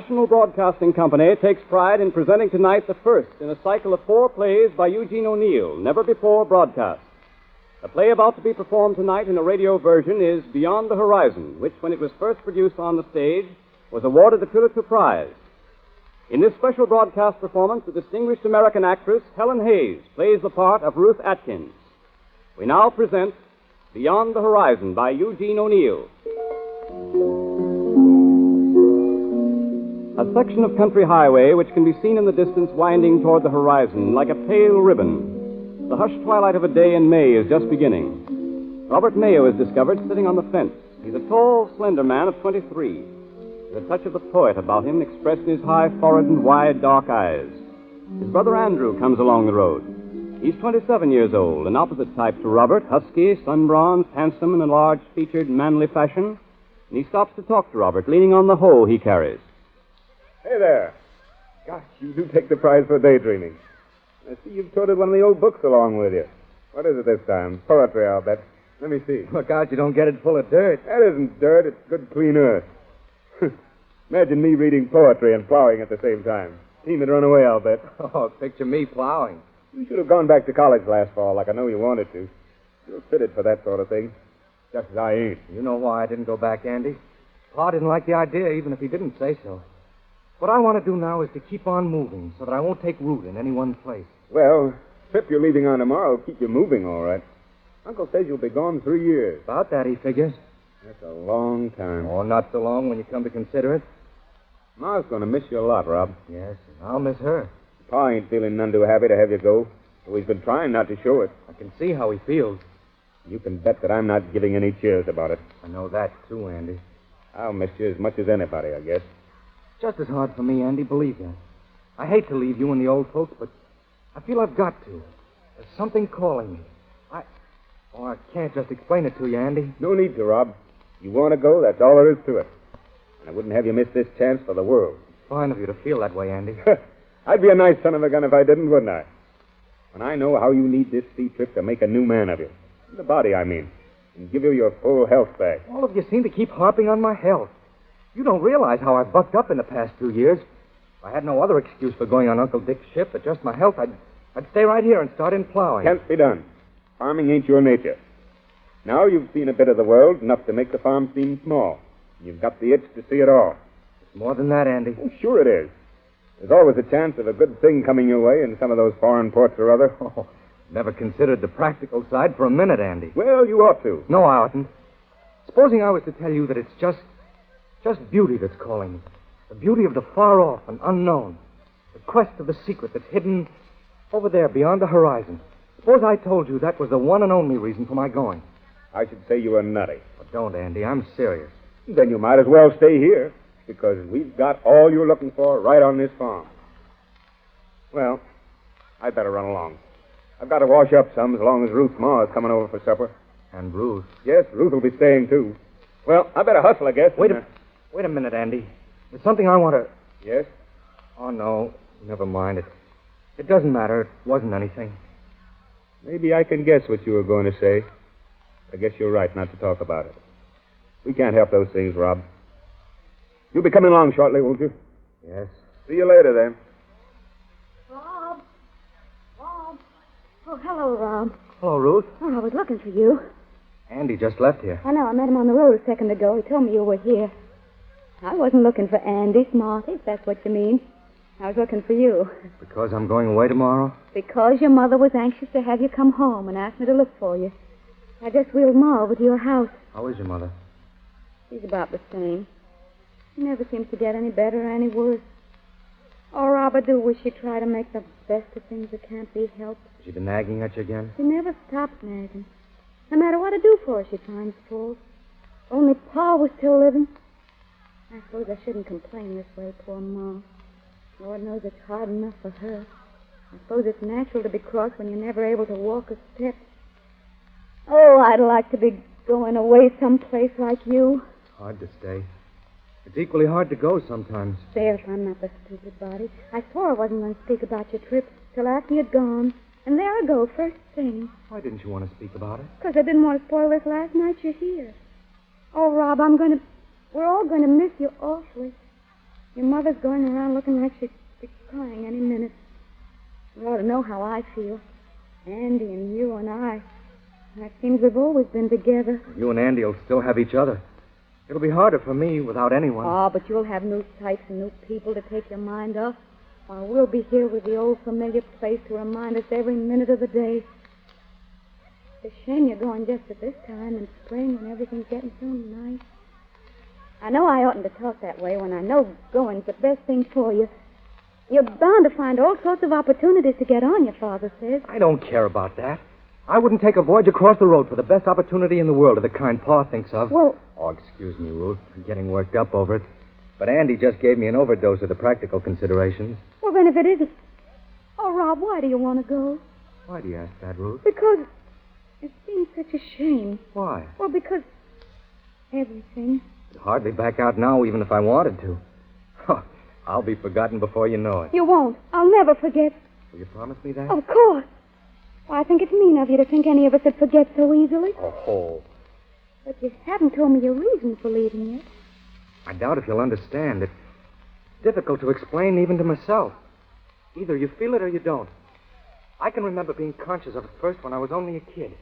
National Broadcasting Company takes pride in presenting tonight the first in a cycle of 4 plays by Eugene O'Neill, never before broadcast. The play about to be performed tonight in a radio version is Beyond the Horizon, which, when it was first produced on the stage, was awarded the Pulitzer Prize. In this special broadcast performance, the distinguished American actress Helen Hayes plays the part of Ruth Atkins. We now present Beyond the Horizon by Eugene O'Neill. A section of country highway which can be seen in the distance winding toward the horizon like a pale ribbon. The hushed twilight of a day in May is just beginning. Robert Mayo is discovered sitting on the fence. He's a tall, slender man of 23. The touch of the poet about him expressed in his high forehead and wide, dark eyes. His brother Andrew comes along the road. He's 27 years old, an opposite type to Robert, husky, sun-bronzed, handsome in a large-featured, manly fashion. And he stops to talk to Robert, leaning on the hoe he carries. Hey there. Gosh, you do take the prize for daydreaming. I see you've toted one of the old books along with you. What is it this time? Poetry, I'll bet. Let me see. Look out you don't get it full of dirt. That isn't dirt. It's good, clean earth. Imagine me reading poetry and plowing at the same time. Team would run away, I'll bet. Oh, picture me plowing. You should have gone back to college last fall like I know you wanted to. You're fitted for that sort of thing. Just as I ain't. You know why I didn't go back, Andy? Pa didn't like the idea, even if he didn't say so. What I want to do now is to keep on moving so that I won't take root in any one place. Well, the trip you're leaving on tomorrow will keep you moving, all right. Uncle says you'll be gone 3 years. About that, he figures. That's a long time. Oh, not so long when you come to consider it. Ma's going to miss you a lot, Rob. Yes, and I'll miss her. Pa ain't feeling none too happy to have you go, so he's been trying not to show it. I can see how he feels. You can bet that I'm not giving any cheers about it. I know that, too, Andy. I'll miss you as much as anybody, I guess. Just as hard for me, Andy, believe that. I hate to leave you and the old folks, but I feel I've got to. There's something calling me. I can't just explain it to you, Andy. No need to, Rob. You want to go, that's all there is to it. And I wouldn't have you miss this chance for the world. It's fine of you to feel that way, Andy. I'd be a nice son of a gun if I didn't, wouldn't I? When I know how you need this sea trip to make a new man of you. The body, I mean. And give you your full health back. All of you seem to keep harping on my health. You don't realize how I've bucked up in the past 2 years. If I had no other excuse for going on Uncle Dick's ship but just my health, I'd stay right here and start in plowing. Can't be done. Farming ain't your nature. Now you've seen a bit of the world, enough to make the farm seem small. You've got the itch to see it all. It's more than that, Andy. Oh, sure it is. There's always a chance of a good thing coming your way in some of those foreign ports or other. Oh, never considered the practical side for a minute, Andy. Well, you ought to. No, I oughtn't. Supposing I was to tell you that it's just beauty that's calling me. The beauty of the far off and unknown. The quest of the secret that's hidden over there beyond the horizon. Suppose I told you that was the one and only reason for my going. I should say you were nutty. But don't, Andy. I'm serious. Then you might as well stay here, because we've got all you're looking for right on this farm. Well, I'd better run along. I've got to wash up some as long as Ruth's ma is coming over for supper. And Ruth. Yes, Ruth will be staying, too. Well, I better hustle, I guess. Wait a minute, Andy. There's something I want to... Yes? Oh, no. Never mind. It doesn't matter. It wasn't anything. Maybe I can guess what you were going to say. I guess you're right not to talk about it. We can't help those things, Rob. You'll be coming along shortly, won't you? Yes. See you later, then. Rob. Oh, hello, Rob. Hello, Ruth. Oh, I was looking for you. Andy just left here. I know. I met him on the road a second ago. He told me you were here. I wasn't looking for Andy, Smarty, if that's what you mean. I was looking for you. Because I'm going away tomorrow? Because your mother was anxious to have you come home and asked me to look for you. I just wheeled Ma over to your house. How is your mother? She's about the same. She never seems to get any better or any worse. Oh, Rob, I do wish she'd try to make the best of things that can't be helped. Has she been nagging at you again? She never stops nagging. No matter what I do for her, she finds fault. Only Pa was still living. I suppose I shouldn't complain this way, poor Ma. Lord knows it's hard enough for her. I suppose it's natural to be cross when you're never able to walk a step. Oh, I'd like to be going away someplace like you. Hard to stay. It's equally hard to go sometimes. There, if I'm not the stupid body. I swore I wasn't going to speak about your trip till after you'd gone. And there I go, first thing. Why didn't you want to speak about it? Because I didn't want to spoil this last night you're here. Oh, Rob, we're all going to miss you awfully. Your mother's going around looking like she'd be crying any minute. You ought to know how I feel. Andy and you and I. And it seems we've always been together. You and Andy will still have each other. It'll be harder for me without anyone. Oh, but you'll have new sights and new people to take your mind off. While we'll be here with the old familiar place to remind us every minute of the day. It's a shame you're going just at this time in spring when everything's getting so nice. I know I oughtn't to talk that way when I know going's the best thing for you. You're bound to find all sorts of opportunities to get on, your father says. I don't care about that. I wouldn't take a voyage across the road for the best opportunity in the world of the kind Pa thinks of. Well... Oh, excuse me, Ruth. I'm getting worked up over it. But Andy just gave me an overdose of the practical considerations. Well, then if it isn't... Oh, Rob, why do you want to go? Why do you ask that, Ruth? Because it seems such a shame. Why? Well, because everything. I'd hardly back out now, even if I wanted to. Huh, I'll be forgotten before you know it. You won't. I'll never forget. Will you promise me that? Of course. Well, I think it's mean of you to think any of us would forget so easily. Oh. But you haven't told me your reason for leaving yet. I doubt if you'll understand. It's difficult to explain even to myself. Either you feel it or you don't. I can remember being conscious of it first when I was only a kid.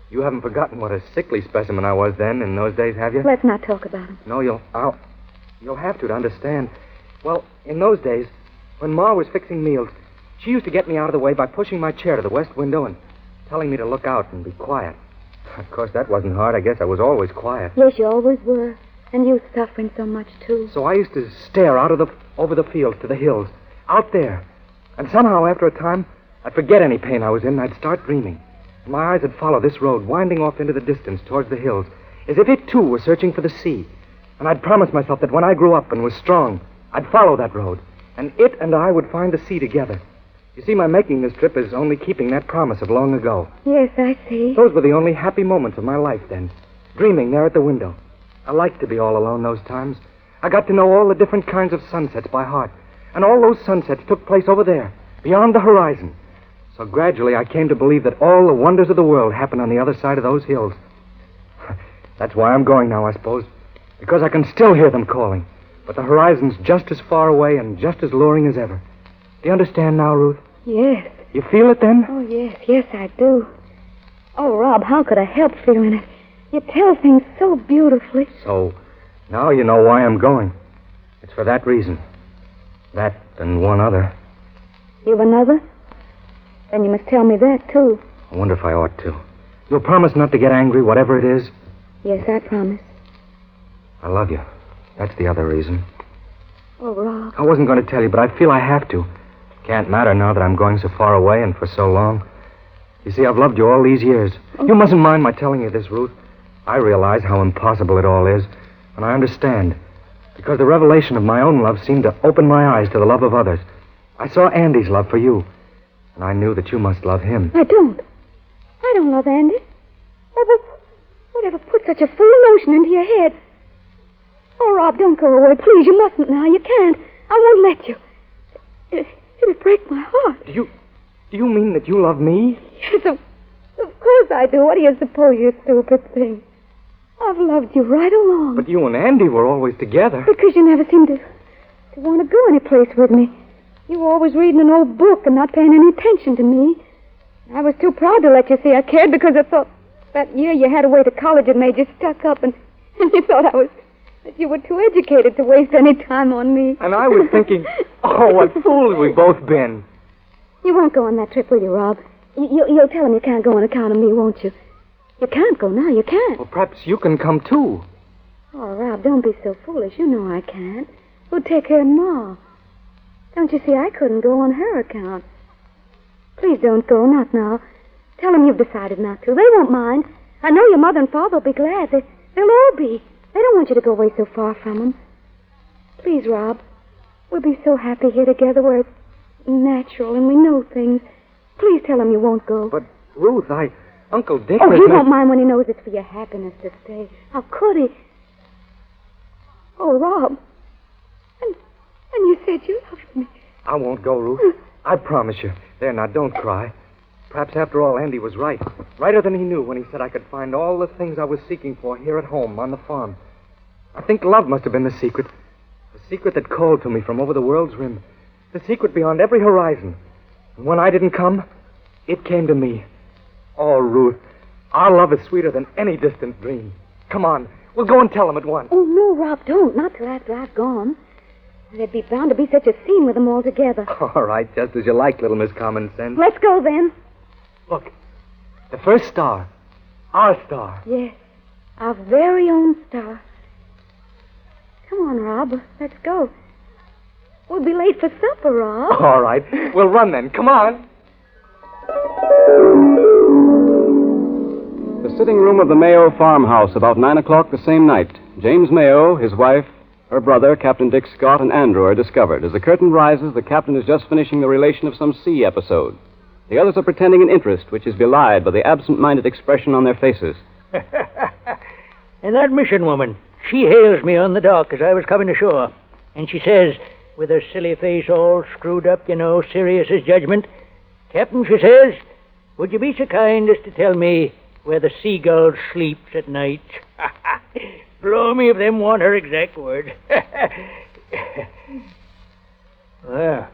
You haven't forgotten what a sickly specimen I was then in those days, have you? Let's not talk about it. No, you'll have to understand. Well, in those days, when Ma was fixing meals, she used to get me out of the way by pushing my chair to the west window and telling me to look out and be quiet. Of course, that wasn't hard. I guess I was always quiet. Yes, you always were. And you suffering so much, too. So I used to stare out over the fields to the hills, out there. And somehow, after a time, I'd forget any pain I was in, and I'd start dreaming. And my eyes would follow this road, winding off into the distance towards the hills, as if it, too, was searching for the sea. And I'd promise myself that when I grew up and was strong, I'd follow that road, and it and I would find the sea together. You see, my making this trip is only keeping that promise of long ago. Yes, I see. Those were the only happy moments of my life then, dreaming there at the window. I liked to be all alone those times. I got to know all the different kinds of sunsets by heart, and all those sunsets took place over there, beyond the horizon. So gradually I came to believe that all the wonders of the world happen on the other side of those hills. That's why I'm going now, I suppose, because I can still hear them calling, but the horizon's just as far away and just as luring as ever. Do you understand now, Ruth? Yes. You feel it then? Oh, yes, I do. Oh, Rob, how could I help feeling it? You tell things so beautifully. So, now you know why I'm going. It's for that reason. That and one other. You've another? Then you must tell me that, too. I wonder if I ought to. You'll promise not to get angry, whatever it is? Yes, I promise. I love you. That's the other reason. Oh, Rob. I wasn't going to tell you, but I feel I have to. Can't matter now that I'm going so far away and for so long. You see, I've loved you all these years. You mustn't mind my telling you this, Ruth. I realize how impossible it all is, and I understand. Because the revelation of my own love seemed to open my eyes to the love of others. I saw Andy's love for you, and I knew that you must love him. I don't love Andy. Whatever put such a fool notion into your head? Oh, Rob, don't go away. Please, you mustn't now. You can't. I won't let you. It'll break my heart. Do you mean that you love me? Yes, of course I do. What do you suppose, you stupid thing? I've loved you right along. But you and Andy were always together. Because you never seemed to want to go any place with me. You were always reading an old book and not paying any attention to me. I was too proud to let you see I cared because I thought that year you had away to college had made you stuck up and you thought that you were too educated to waste any time on me. And I was thinking, oh, what fools we've both been. You won't go on that trip, will you, Rob? You'll tell him you can't go on account of me, won't you? You can't go now. You can't. Well, perhaps you can come, too. Oh, Rob, don't be so foolish. You know I can't. Who'll take care of Ma? Don't you see I couldn't go on her account? Please don't go, not now. Tell them you've decided not to. They won't mind. I know your mother and father will be glad. They'll all be. They don't want you to go away so far from them. Please, Rob. We'll be so happy here together where it's natural and we know things. Please tell him you won't go. But, Ruth, Uncle Dick... Oh, he won't mind when he knows it's for your happiness to stay. How could he? Oh, Rob. And you said you loved me. I won't go, Ruth. I promise you. There, now, don't cry. Perhaps, after all, Andy was right. Righter than he knew when he said I could find all the things I was seeking for here at home on the farm. I think love must have been the secret secret that called to me from over the world's rim. The secret beyond every horizon. And when I didn't come, it came to me. Oh, Ruth, our love is sweeter than any distant dream. Come on, we'll go and tell them at once. Oh, no, Rob, don't. Not till after I've gone. There'd be bound to be such a scene with them all together. All right, just as you like, little Miss Common Sense. Let's go, then. Look, the first star. Our star. Yes, our very own star. Come on, Rob. Let's go. We'll be late for supper, Rob. All right, we'll run then. Come on. The sitting room of the Mayo farmhouse about 9 o'clock the same night. James Mayo, his wife, her brother, Captain Dick Scott, and Andrew are discovered. As the curtain rises, the captain is just finishing the relation of some sea episode. The others are pretending an interest, which is belied by the absent-minded expression on their faces. And that mission woman, she hails me on the dock as I was coming ashore. And she says, with her silly face all screwed up, serious as judgment, Captain, she says, would you be so kind as to tell me where the seagull sleeps at night? Blow me if them want her exact word. Well,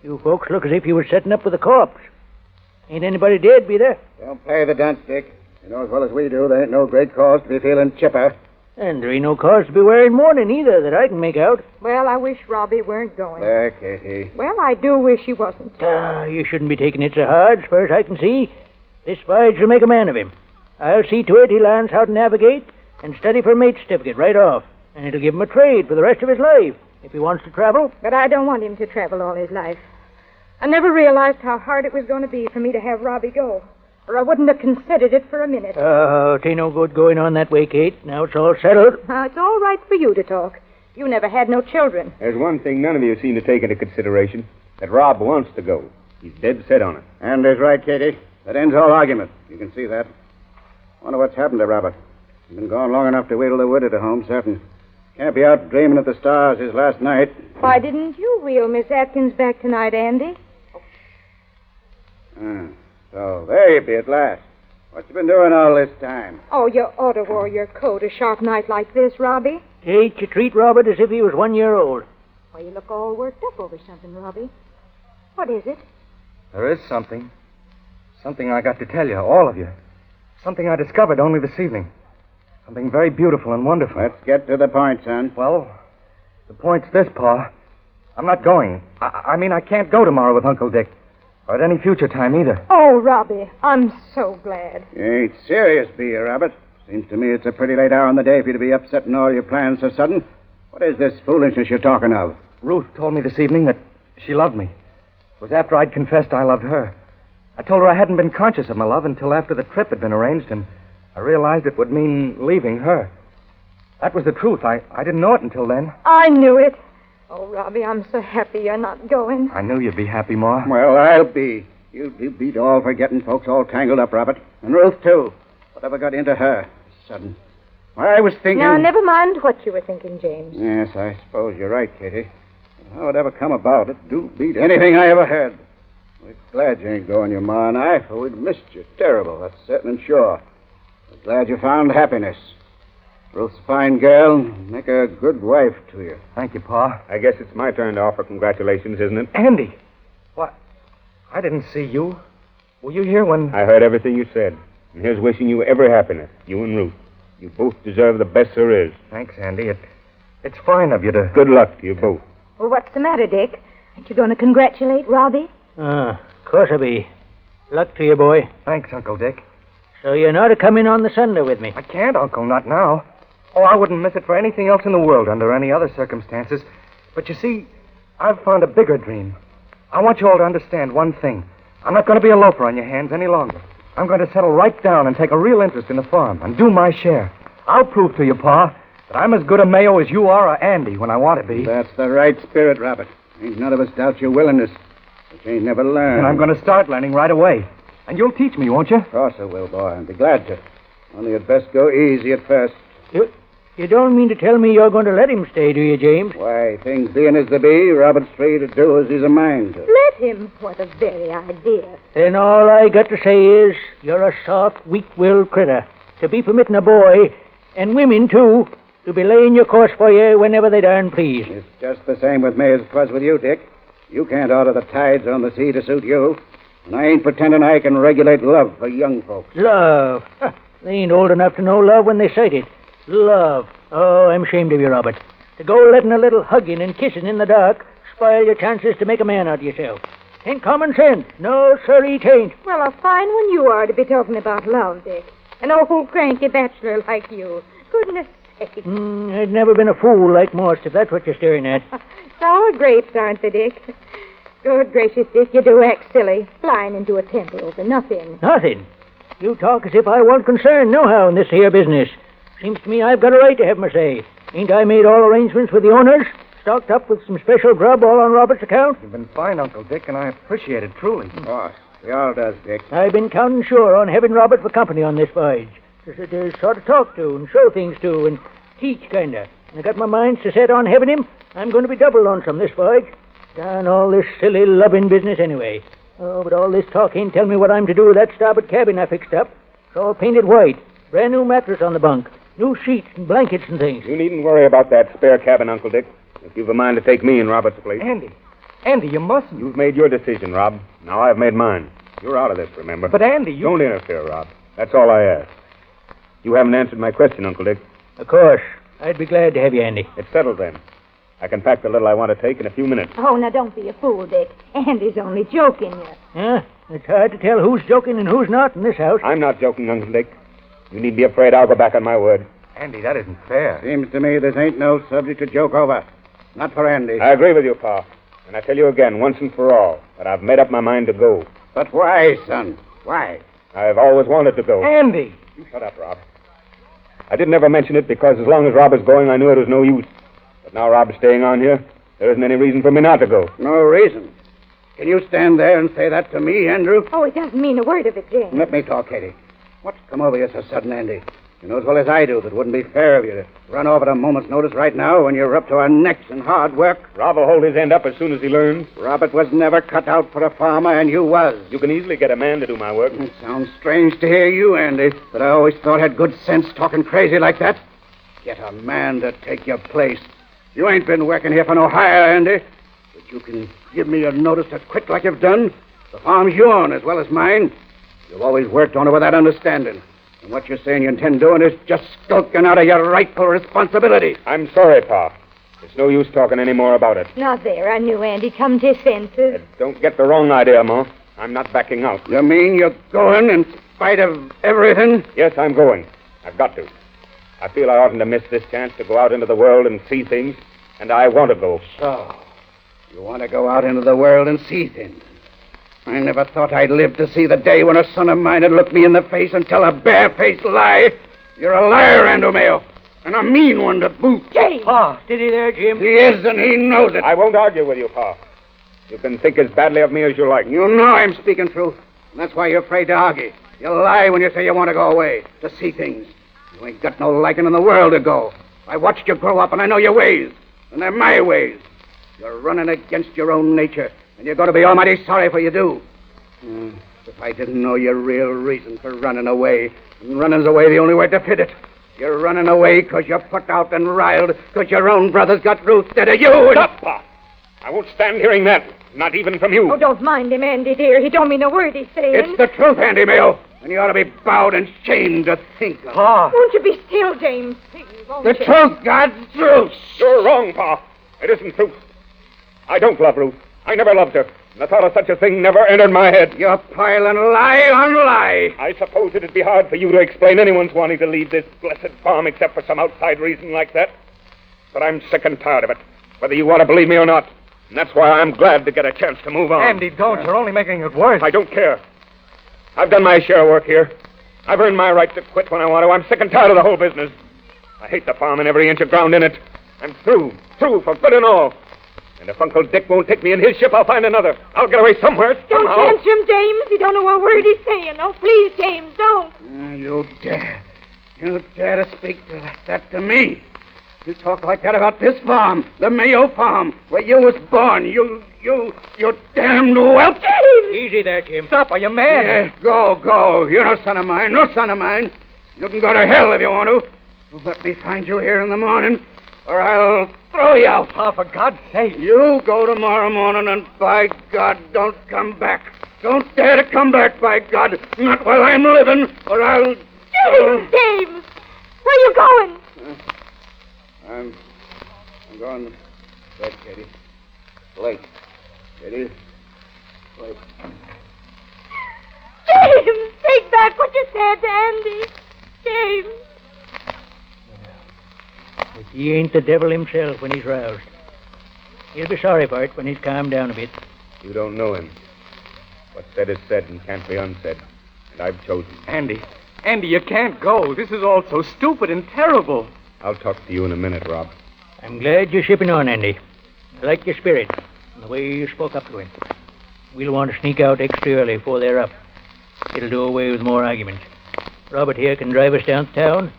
you folks look as if you were setting up with a corpse. Ain't anybody dead, be there? Don't play the dunce, Dick. You know as well as we do there ain't no great cause to be feeling chipper. And there ain't no cause to be wearing mourning either that I can make out. Well, I wish Robbie weren't going. There, Katie. Well, I do wish he wasn't. You shouldn't be taking it so hard, as far as I can see. This voyage will make a man of him. I'll see to it he learns how to navigate and study for a mate's certificate right off. And it'll give him a trade for the rest of his life, if he wants to travel. But I don't want him to travel all his life. I never realized how hard it was going to be for me to have Robbie go, or I wouldn't have considered it for a minute. Oh, it ain't no good going on that way, Kate. Now it's all settled. It's all right for you to talk. You never had no children. There's one thing none of you seem to take into consideration. That Rob wants to go. He's dead set on it. Anders right, Katie. That ends all argument. You can see that. Wonder what's happened to Robert. He's been gone long enough to wheedle the wood at home, certain. Can't be out dreaming of the stars his last night. Why didn't you wheel Miss Atkins back tonight, Andy? So there you be at last. What you been doing all this time? Oh, you ought to wear your coat a sharp night like this, Robbie. Kate, you treat Robert as if he was 1 year old. Why, you look all worked up over something, Robbie. What is it? There is something. Something I got to tell you, all of you. Something I discovered only this evening. Something very beautiful and wonderful. Let's get to the point, son. Well, the point's this, Pa. I'm not going. I mean, I can't go tomorrow with Uncle Dick. Or at any future time either. Oh, Robbie, I'm so glad. You ain't serious, be you, Robert? Seems to me it's a pretty late hour in the day for you to be upsetting all your plans so sudden. What is this foolishness you're talking of? Ruth told me this evening that she loved me. It was after I'd confessed I loved her. I told her I hadn't been conscious of my love until after the trip had been arranged, and I realized it would mean leaving her. That was the truth. I didn't know it until then. I knew it. Oh, Robbie, I'm so happy you're not going. I knew you'd be happy, Ma. Well, I'll be. You beat all for getting folks all tangled up, Robert. And Ruth, too. Whatever got into her? Sudden. I was thinking... Now, never mind what you were thinking, James. Yes, I suppose you're right, Katie. How it ever come about, it do beat anything I ever heard. We're glad you ain't going, your ma and I, for we'd missed you terrible, that's certain and sure. We're glad you found happiness. Ruth's a fine girl. Make her a good wife to you. Thank you, Pa. I guess it's my turn to offer congratulations, isn't it? Andy! What? I didn't see you. Were you here when... I heard everything you said. And here's wishing you every happiness, you and Ruth. You both deserve the best there is. Thanks, Andy. It's fine of you to... Good luck to you both. Well, what's the matter, Dick? Aren't you going to congratulate Robbie? Of course I be. Luck to you, boy. Thanks, Uncle Dick. So you're not to come in on the Sunday with me. I can't, Uncle, not now. Oh, I wouldn't miss it for anything else in the world under any other circumstances. But you see, I've found a bigger dream. I want you all to understand one thing. I'm not going to be a loafer on your hands any longer. I'm going to settle right down and take a real interest in the farm and do my share. I'll prove to you, Pa, that I'm as good a Mayo as you are or Andy when I want to be. That's the right spirit, Robert. Ain't none of us doubt your willingness. But you ain't never learned. And I'm going to start learning right away. And you'll teach me, won't you? Of course I will, boy. I'd be glad to. Only you'd best go easy at first. You don't mean to tell me you're going to let him stay, do you, James? Why, things being as they be, Robert's free to do as he's a mind to. Let him. What a very idea. Then all I got to say is, you're a soft, weak-willed critter to be permitting a boy, and women, too, to be laying your course for you whenever they darn please. It's just the same with me as it was with you, Dick. You can't order the tides on the sea to suit you. And I ain't pretending I can regulate love for young folks. Love. Huh. They ain't old enough to know love when they sight it. Love. Oh, I'm ashamed of you, Robert. To go letting a little hugging and kissing in the dark spoil your chances to make a man out of yourself. Ain't common sense. No, sir, it ain't. Well, a fine one you are to be talking about love, Dick. An old cranky bachelor like you. Goodness sake. I've never been a fool like most, if that's what you're staring at. Sour grapes, aren't they, Dick? Good gracious, Dick, you do act silly. Flying into a temple over nothing. Nothing. You talk as if I weren't concerned nohow in this here business. Seems to me I've got a right to have my say. Ain't I made all arrangements with the owners? Stocked up with some special grub all on Robert's account? You've been fine, Uncle Dick, and I appreciate it truly. Oh, we all does, Dick. I've been counting sure on having Robert for company on this voyage. To sort of talk to and show things to and teach, kinda. I got my mind to set on having him. I'm going to be double lonesome this voyage. Darn all this silly loving business anyway. Oh, but all this talk ain't telling me what I'm to do with that starboard cabin I fixed up. It's all painted white. Brand new mattress on the bunk. New sheets and blankets and things. You needn't worry about that spare cabin, Uncle Dick. If you've a mind to take me in Robert's place. Andy, you mustn't. You've made your decision, Rob. Now I've made mine. You're out of this, remember? But, Andy, you... Don't interfere, Rob. That's all I ask. You haven't answered my question, Uncle Dick. Of course. I'd be glad to have you, Andy. It's settled then. I can pack the little I want to take in a few minutes. Oh, now don't be a fool, Dick. Andy's only joking you. Huh? It's hard to tell who's joking and who's not in this house. I'm not joking, Uncle Dick. You need be afraid I'll go back on my word. Andy, that isn't fair. Seems to me this ain't no subject to joke over. Not for Andy. I agree with you, Pa. And I tell you again, once and for all, that I've made up my mind to go. But why, son? Why? I've always wanted to go. Andy! You shut up, Rob. I didn't ever mention it because as long as Rob is going, I knew it was no use. But now Rob's staying on here, there isn't any reason for me not to go. No reason. Can you stand there and say that to me, Andrew? Oh, it doesn't mean a word of it, James. Let me talk, Katie. What's come over you so sudden, Andy? You know as well as I do that it wouldn't be fair of you to run off at a moment's notice right now when you're up to our necks in hard work. Rob will hold his end up as soon as he learns. Robert was never cut out for a farmer, and you was. You can easily get a man to do my work. It sounds strange to hear you, Andy, but I always thought had good sense talking crazy like that. Get a man to take your place. You ain't been working here for no hire, Andy. But you can give me a notice to quit like you've done. The farm's yours as well as mine. You've always worked on it with that understanding. And what you're saying you intend doing is just skulking out of your rightful responsibility. I'm sorry, Pa. It's no use talking any more about it. Now there, I knew Andy come to his senses. Don't get the wrong idea, Ma. I'm not backing out. You mean you're going in spite of everything? Yes, I'm going. I've got to. I feel I oughtn't to miss this chance to go out into the world and see things, and I want to go. So, you want to go out into the world and see things? I never thought I'd live to see the day when a son of mine would look me in the face and tell a bare-faced lie. You're a liar, Andrew Mayo, and a mean one to boot. James! Pa, steady there, Jim. He is, and he knows it. I won't argue with you, Pa. You can think as badly of me as you like. You know I'm speaking truth, and that's why you're afraid to argue. You lie when you say you want to go away, to see things. You ain't got no liking in the world to go. I watched you grow up, and I know your ways, and they're my ways. You're running against your own nature, and you're going to be almighty sorry for you do. If I didn't know your real reason for running away, and running's away the only way to fit it. You're running away because you're put out and riled, because your own brother's got Ruth instead of you. And... Stop, Pa. I won't stand hearing that, not even from you. Oh, don't mind him, Andy, dear. He don't mean a word he's saying. It's the truth, Andy Mayo, and you ought to be bowed and shamed to think of. Pa! Won't you be still, James? Please, won't The you? truth, God's truth. You're wrong, Pa. It isn't truth. I don't love Ruth. I never loved her. And the thought of such a thing never entered my head. You're piling lie on lie. I suppose it'd be hard for you to explain anyone's wanting to leave this blessed farm except for some outside reason like that. But I'm sick and tired of it, whether you want to believe me or not. And that's why I'm glad to get a chance to move on. Andy, don't. You're only making it worse. I don't care. I've done my share of work here. I've earned my right to quit when I want to. I'm sick and tired of the whole business. I hate the farm and every inch of ground in it. I'm through for good and all. And if Uncle Dick won't take me in his ship, I'll find another. I'll get away somewhere, Don't somehow. answer him, James. You don't know a word he's saying. Oh, please, James, don't. You dare. You dare to speak like that to me. You talk like that about this farm, the Mayo farm, where you was born. You damned whelp. Easy there, Jim. Stop. Are you mad? Yeah, go. You're no son of mine. You can go to hell if you want to. You let me find you here in the morning, or I'll throw you out. Pa, for God's sake. You go tomorrow morning, and by God, don't come back. Don't dare to come back, by God. Not while I'm living, or I'll... James! Where are you going? I'm going to bed, Katie. Late. Katie. Late. James! Take back what you said to Andy. James! But he ain't the devil himself when he's roused. He'll be sorry for it when he's calmed down a bit. You don't know him. What's said is said and can't be unsaid. And I've chosen. Andy, you can't go. This is all so stupid and terrible. I'll talk to you in a minute, Rob. I'm glad you're shipping on, Andy. I like your spirit and the way you spoke up to him. We'll want to sneak out extra early before they're up. It'll do away with more arguments. Robert here can drive us downtown,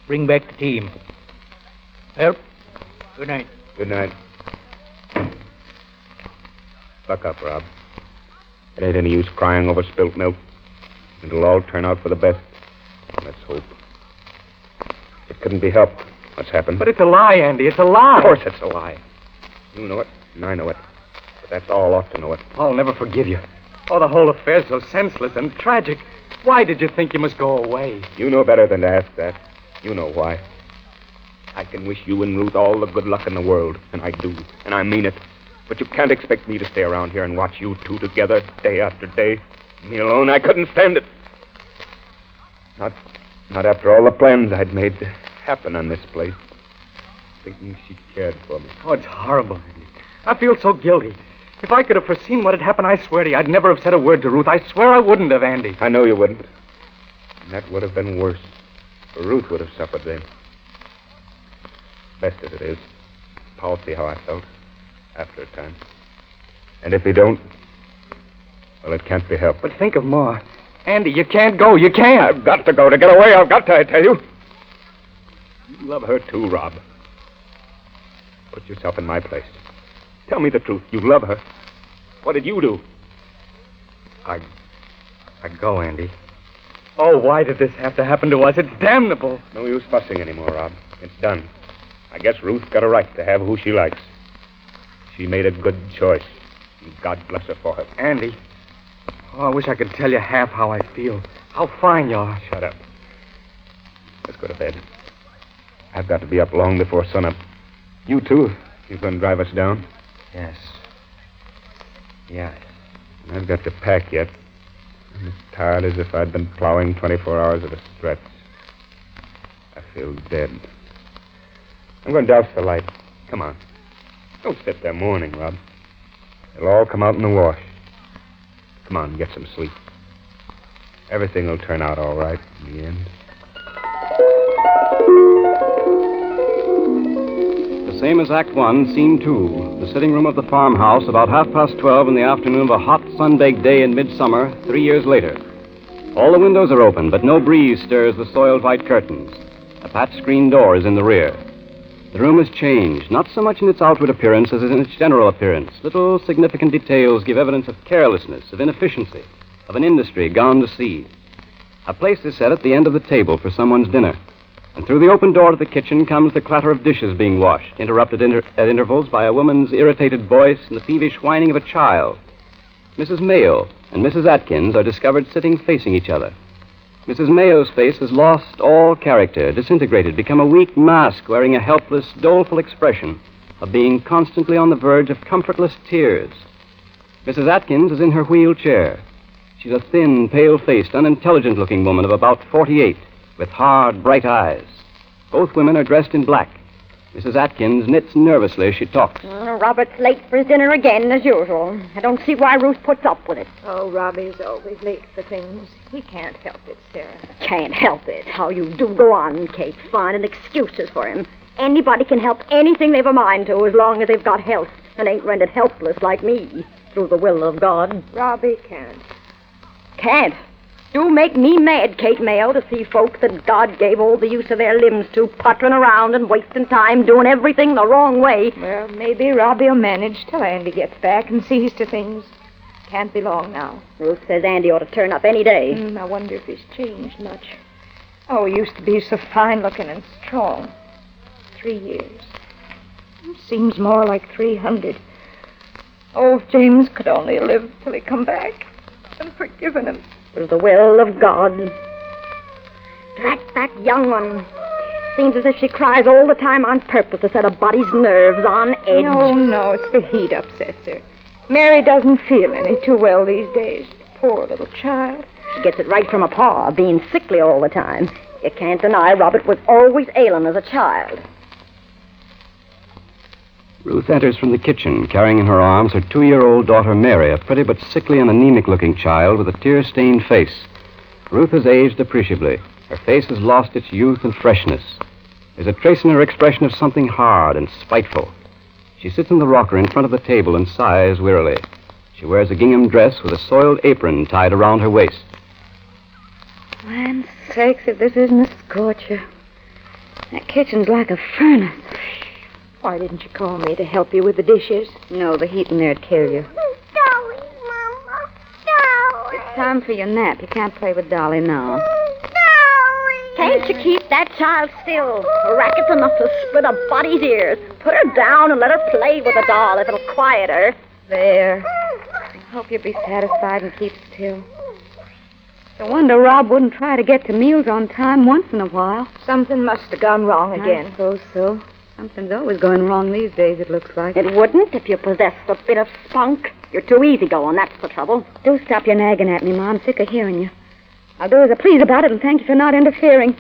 bring back the team. Well, good night. Good night. Buck up, Rob. It ain't any use crying over spilt milk. It'll all turn out for the best. Let's hope. It couldn't be helped, what's happened. But it's a lie, Andy. It's a lie. Of course it's a lie. You know it, and I know it. But that's all ought to know it. I'll never forgive you. Oh, the whole affair's so senseless and tragic. Why did you think you must go away? You know better than to ask that. You know why. I can wish you and Ruth all the good luck in the world, and I do, and I mean it. But you can't expect me to stay around here and watch you two together day after day. Me alone, I couldn't stand it. Not after all the plans I'd made to happen on this place. Thinking she cared for me. Oh, it's horrible, Andy. I feel so guilty. If I could have foreseen what had happened, I swear to you, I'd never have said a word to Ruth. I swear I wouldn't have, Andy. I know you wouldn't. And that would have been worse. For Ruth would have suffered then. Best as it is, Paul'll see how I felt after a time. And if he don't, well, it can't be helped. But think of Ma. Andy, you can't go. You can't. I've got to go to get away. I've got to, I tell you. You love her too, Rob. Put yourself in my place. Tell me the truth. You love her. What did you do? I'd go, Andy. Oh, why did this have to happen to us? It's damnable. No use fussing anymore, Rob. It's done. I guess Ruth's got a right to have who she likes. She made a good choice. And God bless her for it. Andy. Oh, I wish I could tell you half how I feel. How fine you are. Shut up. Let's go to bed. I've got to be up long before sunup. You too. You're going to drive us down? Yes. Yes. I've got to pack yet. I'm as tired as if I'd been plowing 24 hours at a stretch. I feel dead. I'm going to douse the light. Come on. Don't sit there mourning, Rob. It'll all come out in the wash. Come on, get some sleep. Everything will turn out all right in the end. The same as Act 1, Scene 2, the sitting room of the farmhouse about 12:30 in the afternoon of a hot, sun-baked day in midsummer, 3 years later. All the windows are open, but no breeze stirs the soiled white curtains. A patch screen door is in the rear. The room has changed, not so much in its outward appearance as in its general appearance. Little significant details give evidence of carelessness, of inefficiency, of an industry gone to seed. A place is set at the end of the table for someone's dinner. And through the open door to the kitchen comes the clatter of dishes being washed, interrupted at intervals by a woman's irritated voice and the peevish whining of a child. Mrs. Mayo and Mrs. Atkins are discovered sitting facing each other. Mrs. Mayo's face has lost all character, disintegrated, become a weak mask wearing a helpless, doleful expression of being constantly on the verge of comfortless tears. Mrs. Atkins is in her wheelchair. She's a thin, pale-faced, unintelligent-looking woman of about 48, with hard, bright eyes. Both women are dressed in black. Mrs. Atkins knits nervously as she talks. Robert's late for his dinner again, as usual. I don't see why Ruth puts up with it. Oh, Robbie's always late for things. He can't help it, Sarah. Can't help it. How you do go on, Kate, finding excuses for him. Anybody can help anything they've a mind to as long as they've got health and ain't rendered helpless like me, through the will of God. Robbie can't. Can't? Do make me mad, Kate Mayo, to see folks that God gave all the use of their limbs to puttering around and wasting time doing everything the wrong way. Well, maybe Robbie'll manage till Andy gets back and sees to things. Can't be long now. Ruth says Andy ought to turn up any day. I wonder if he's changed much. Oh, he used to be so fine-looking and strong. 3 years. Seems more like 300. Oh, if James could only live till he come back and forgiven him. It was the will of God. Drat that young one. Seems as if she cries all the time on purpose to set a body's nerves on edge. No, it's the heat upsets her. Mary doesn't feel any too well these days. Poor little child. She gets it right from her pa, being sickly all the time. You can't deny Robert was always ailing as a child. Ruth enters from the kitchen, carrying in her arms her 2-year-old daughter Mary, a pretty but sickly and anemic-looking child with a tear-stained face. Ruth has aged appreciably. Her face has lost its youth and freshness. There's a trace in her expression of something hard and spiteful. She sits in the rocker in front of the table and sighs wearily. She wears a gingham dress with a soiled apron tied around her waist. Land sakes, if this isn't a scorcher. That kitchen's like a furnace. Why didn't you call me to help you with the dishes? No, the heat in there'd kill you. Dolly, Mama. Dolly. It's time for your nap. You can't play with Dolly now. Dolly. Can't you keep that child still? Racket's enough to split a body's ears. Put her down and let her play with the doll if it'll quiet her. There. I hope you'll be satisfied and keep still. No wonder Rob wouldn't try to get to meals on time once in a while. Something must have gone wrong again. I suppose so. Something's always going wrong these days, it looks like. It wouldn't if you possessed a bit of spunk. You're too easygoing, that's the trouble. Do stop your nagging at me, Ma. I'm sick of hearing you. I'll do as I please about it, and thank you for not interfering.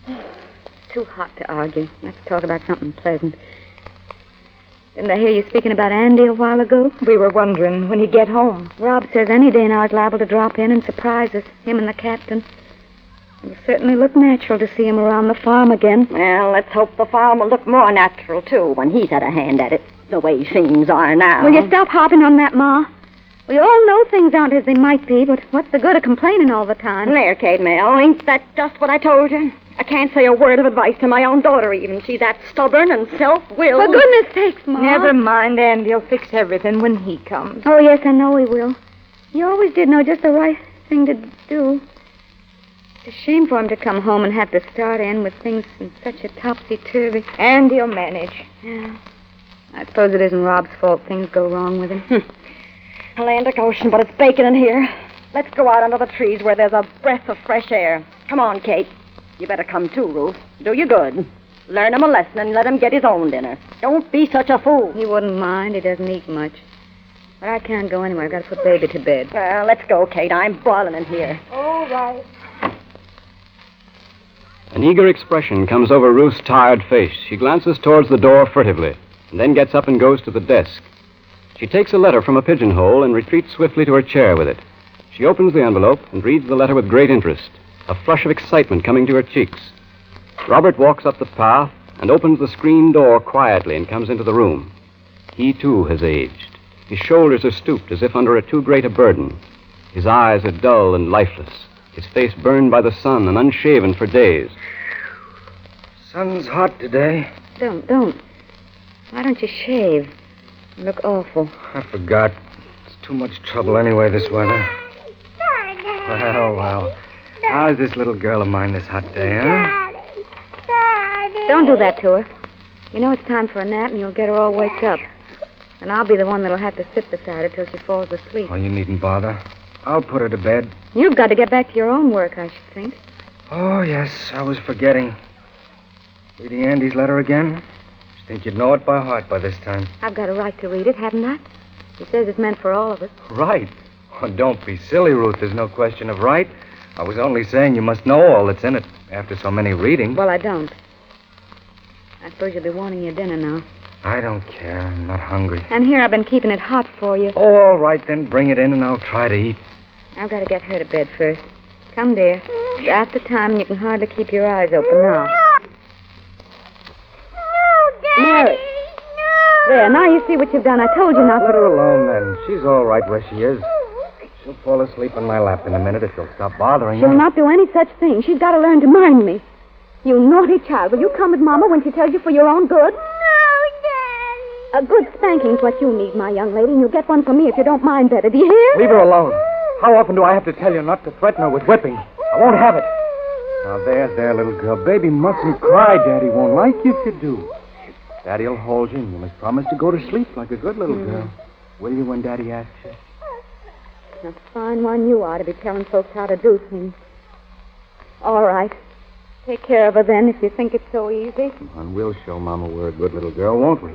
It's too hot to argue. Let's talk about something pleasant. Didn't I hear you speaking about Andy a while ago? We were wondering when he'd get home. Rob says any day now is liable to drop in and surprise us, him and the captain. It'll certainly look natural to see him around the farm again. Well, let's hope the farm will look more natural, too, when he's had a hand at it, the way things are now. Will you stop harping on that, Ma? We all know things aren't as they might be, but what's the good of complaining all the time? There, Kate Mel, ain't that just what I told you? I can't say a word of advice to my own daughter, even. She's that stubborn and self-willed. For goodness sakes, Ma. Never mind, Andy'll fix everything when he comes. Oh, yes, I know he will. He always did know just the right thing to do. It's a shame for him to come home and have to start in with things in such a topsy-turvy. Andy'll manage. Yeah. I suppose it isn't Rob's fault things go wrong with him. Atlantic Ocean, but it's baking in here. Let's go out under the trees where there's a breath of fresh air. Come on, Kate. You better come too, Ruth. Do you good. Learn him a lesson and let him get his own dinner. Don't be such a fool. He wouldn't mind. He doesn't eat much. But I can't go anywhere. I've got to put Baby to bed. Well, let's go, Kate. I'm boiling in here. All right. An eager expression comes over Ruth's tired face. She glances towards the door furtively, and then gets up and goes to the desk. She takes a letter from a pigeonhole and retreats swiftly to her chair with it. She opens the envelope and reads the letter with great interest, a flush of excitement coming to her cheeks. Robert walks up the path and opens the screen door quietly and comes into the room. He, too, has aged. His shoulders are stooped as if under a too great a burden. His eyes are dull and lifeless, his face burned by the sun and unshaven for days. Sun's hot today. Don't. Why don't you shave? You look awful. I forgot. It's too much trouble anyway, this weather. Well. How's this little girl of mine this hot day, huh? Daddy. Don't do that to her. You know it's time for a nap, and you'll get her all waked up. And I'll be the one that'll have to sit beside her till she falls asleep. Oh, you needn't bother. I'll put her to bed. You've got to get back to your own work, I should think. Oh, yes, I was forgetting. Reading Andy's letter again? I think you'd know it by heart by this time. I've got a right to read it, haven't I? He says it's meant for all of us. Right. Oh, don't be silly, Ruth. There's no question of right. I was only saying you must know all that's in it after so many readings. Well, I don't. I suppose you'll be wanting your dinner now. I don't care. I'm not hungry. And here I've been keeping it hot for you. Oh, all right, then bring it in and I'll try to eat. I've got to get her to bed first. Come, dear. It's after time and you can hardly keep your eyes open now. No, Daddy. Mary. No. There, now you see what you've done. I told you not Let to. her alone, then. She's all right where she is. She'll fall asleep on my lap in a minute if you'll stop bothering She'll her. not do any such thing. She's got to learn to mind me. You naughty child. Will you come with Mama when she tells you for your own good? No, Daddy. A good spanking's what you need, my young lady, and you'll get one from me if you don't mind better. Do you hear? Leave her alone. How often do I have to tell you not to threaten her with whipping? I won't have it. Now, there, little girl. Baby mustn't cry. Daddy won't like you if you do. Daddy'll hold you, and you must promise to go to sleep like a good little girl. Will you when Daddy asks you? A fine one you are to be telling folks how to do things. All right. Take care of her then if you think it's so easy. And we'll show Mama we're a good little girl, won't we?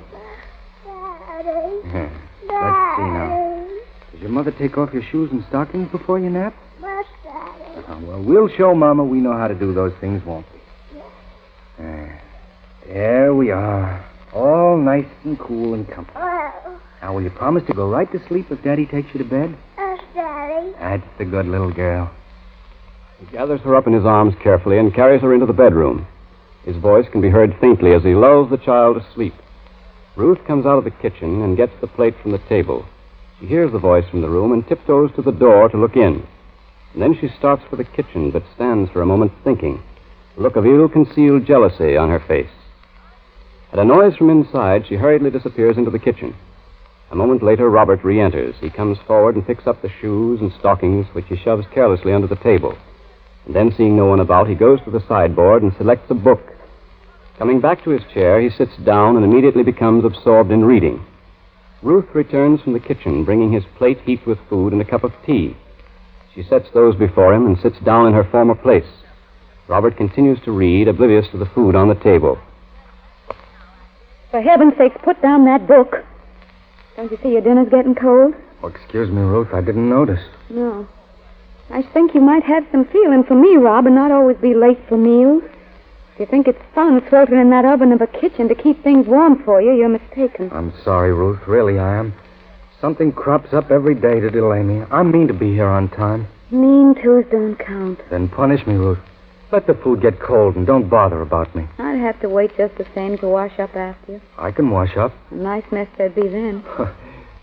Daddy. Yeah. Let's see now. Does your mother take off your shoes and stockings before you nap? Yes, Daddy. Well, we'll show Mama we know how to do those things, won't we? There we are. All nice and cool and comfortable. Well, Now, will you promise to go right to sleep if Daddy takes you to bed? yes, Daddy. That's the good little girl. He gathers her up in his arms carefully and carries her into the bedroom. His voice can be heard faintly as he lulls the child to sleep. Ruth comes out of the kitchen and gets the plate from the table. She hears the voice from the room and tiptoes to the door to look in. And then she starts for the kitchen, but stands for a moment thinking, a look of ill-concealed jealousy on her face. At a noise from inside, she hurriedly disappears into the kitchen. A moment later, Robert re-enters. He comes forward and picks up the shoes and stockings, which he shoves carelessly under the table. And then, seeing no one about, he goes to the sideboard and selects a book. Coming back to his chair, he sits down and immediately becomes absorbed in reading. Ruth returns from the kitchen, bringing his plate heaped with food and a cup of tea. She sets those before him and sits down in her former place. Robert continues to read, oblivious to the food on the table. For heaven's sakes, put down that book. Don't you see your dinner's getting cold? Oh, excuse me, Ruth. I didn't notice. No. I think you might have some feeling for me, Rob, and not always be late for meals. If you think it's fun sweltering in that oven of a kitchen to keep things warm for you, you're mistaken. I'm sorry, Ruth. Really, I am. Something crops up every day to delay me. I mean to be here on time. Mean twos don't count. Then punish me, Ruth. Let the food get cold and don't bother about me. I'd have to wait just the same to wash up after you. I can wash up. A nice mess there'd be then.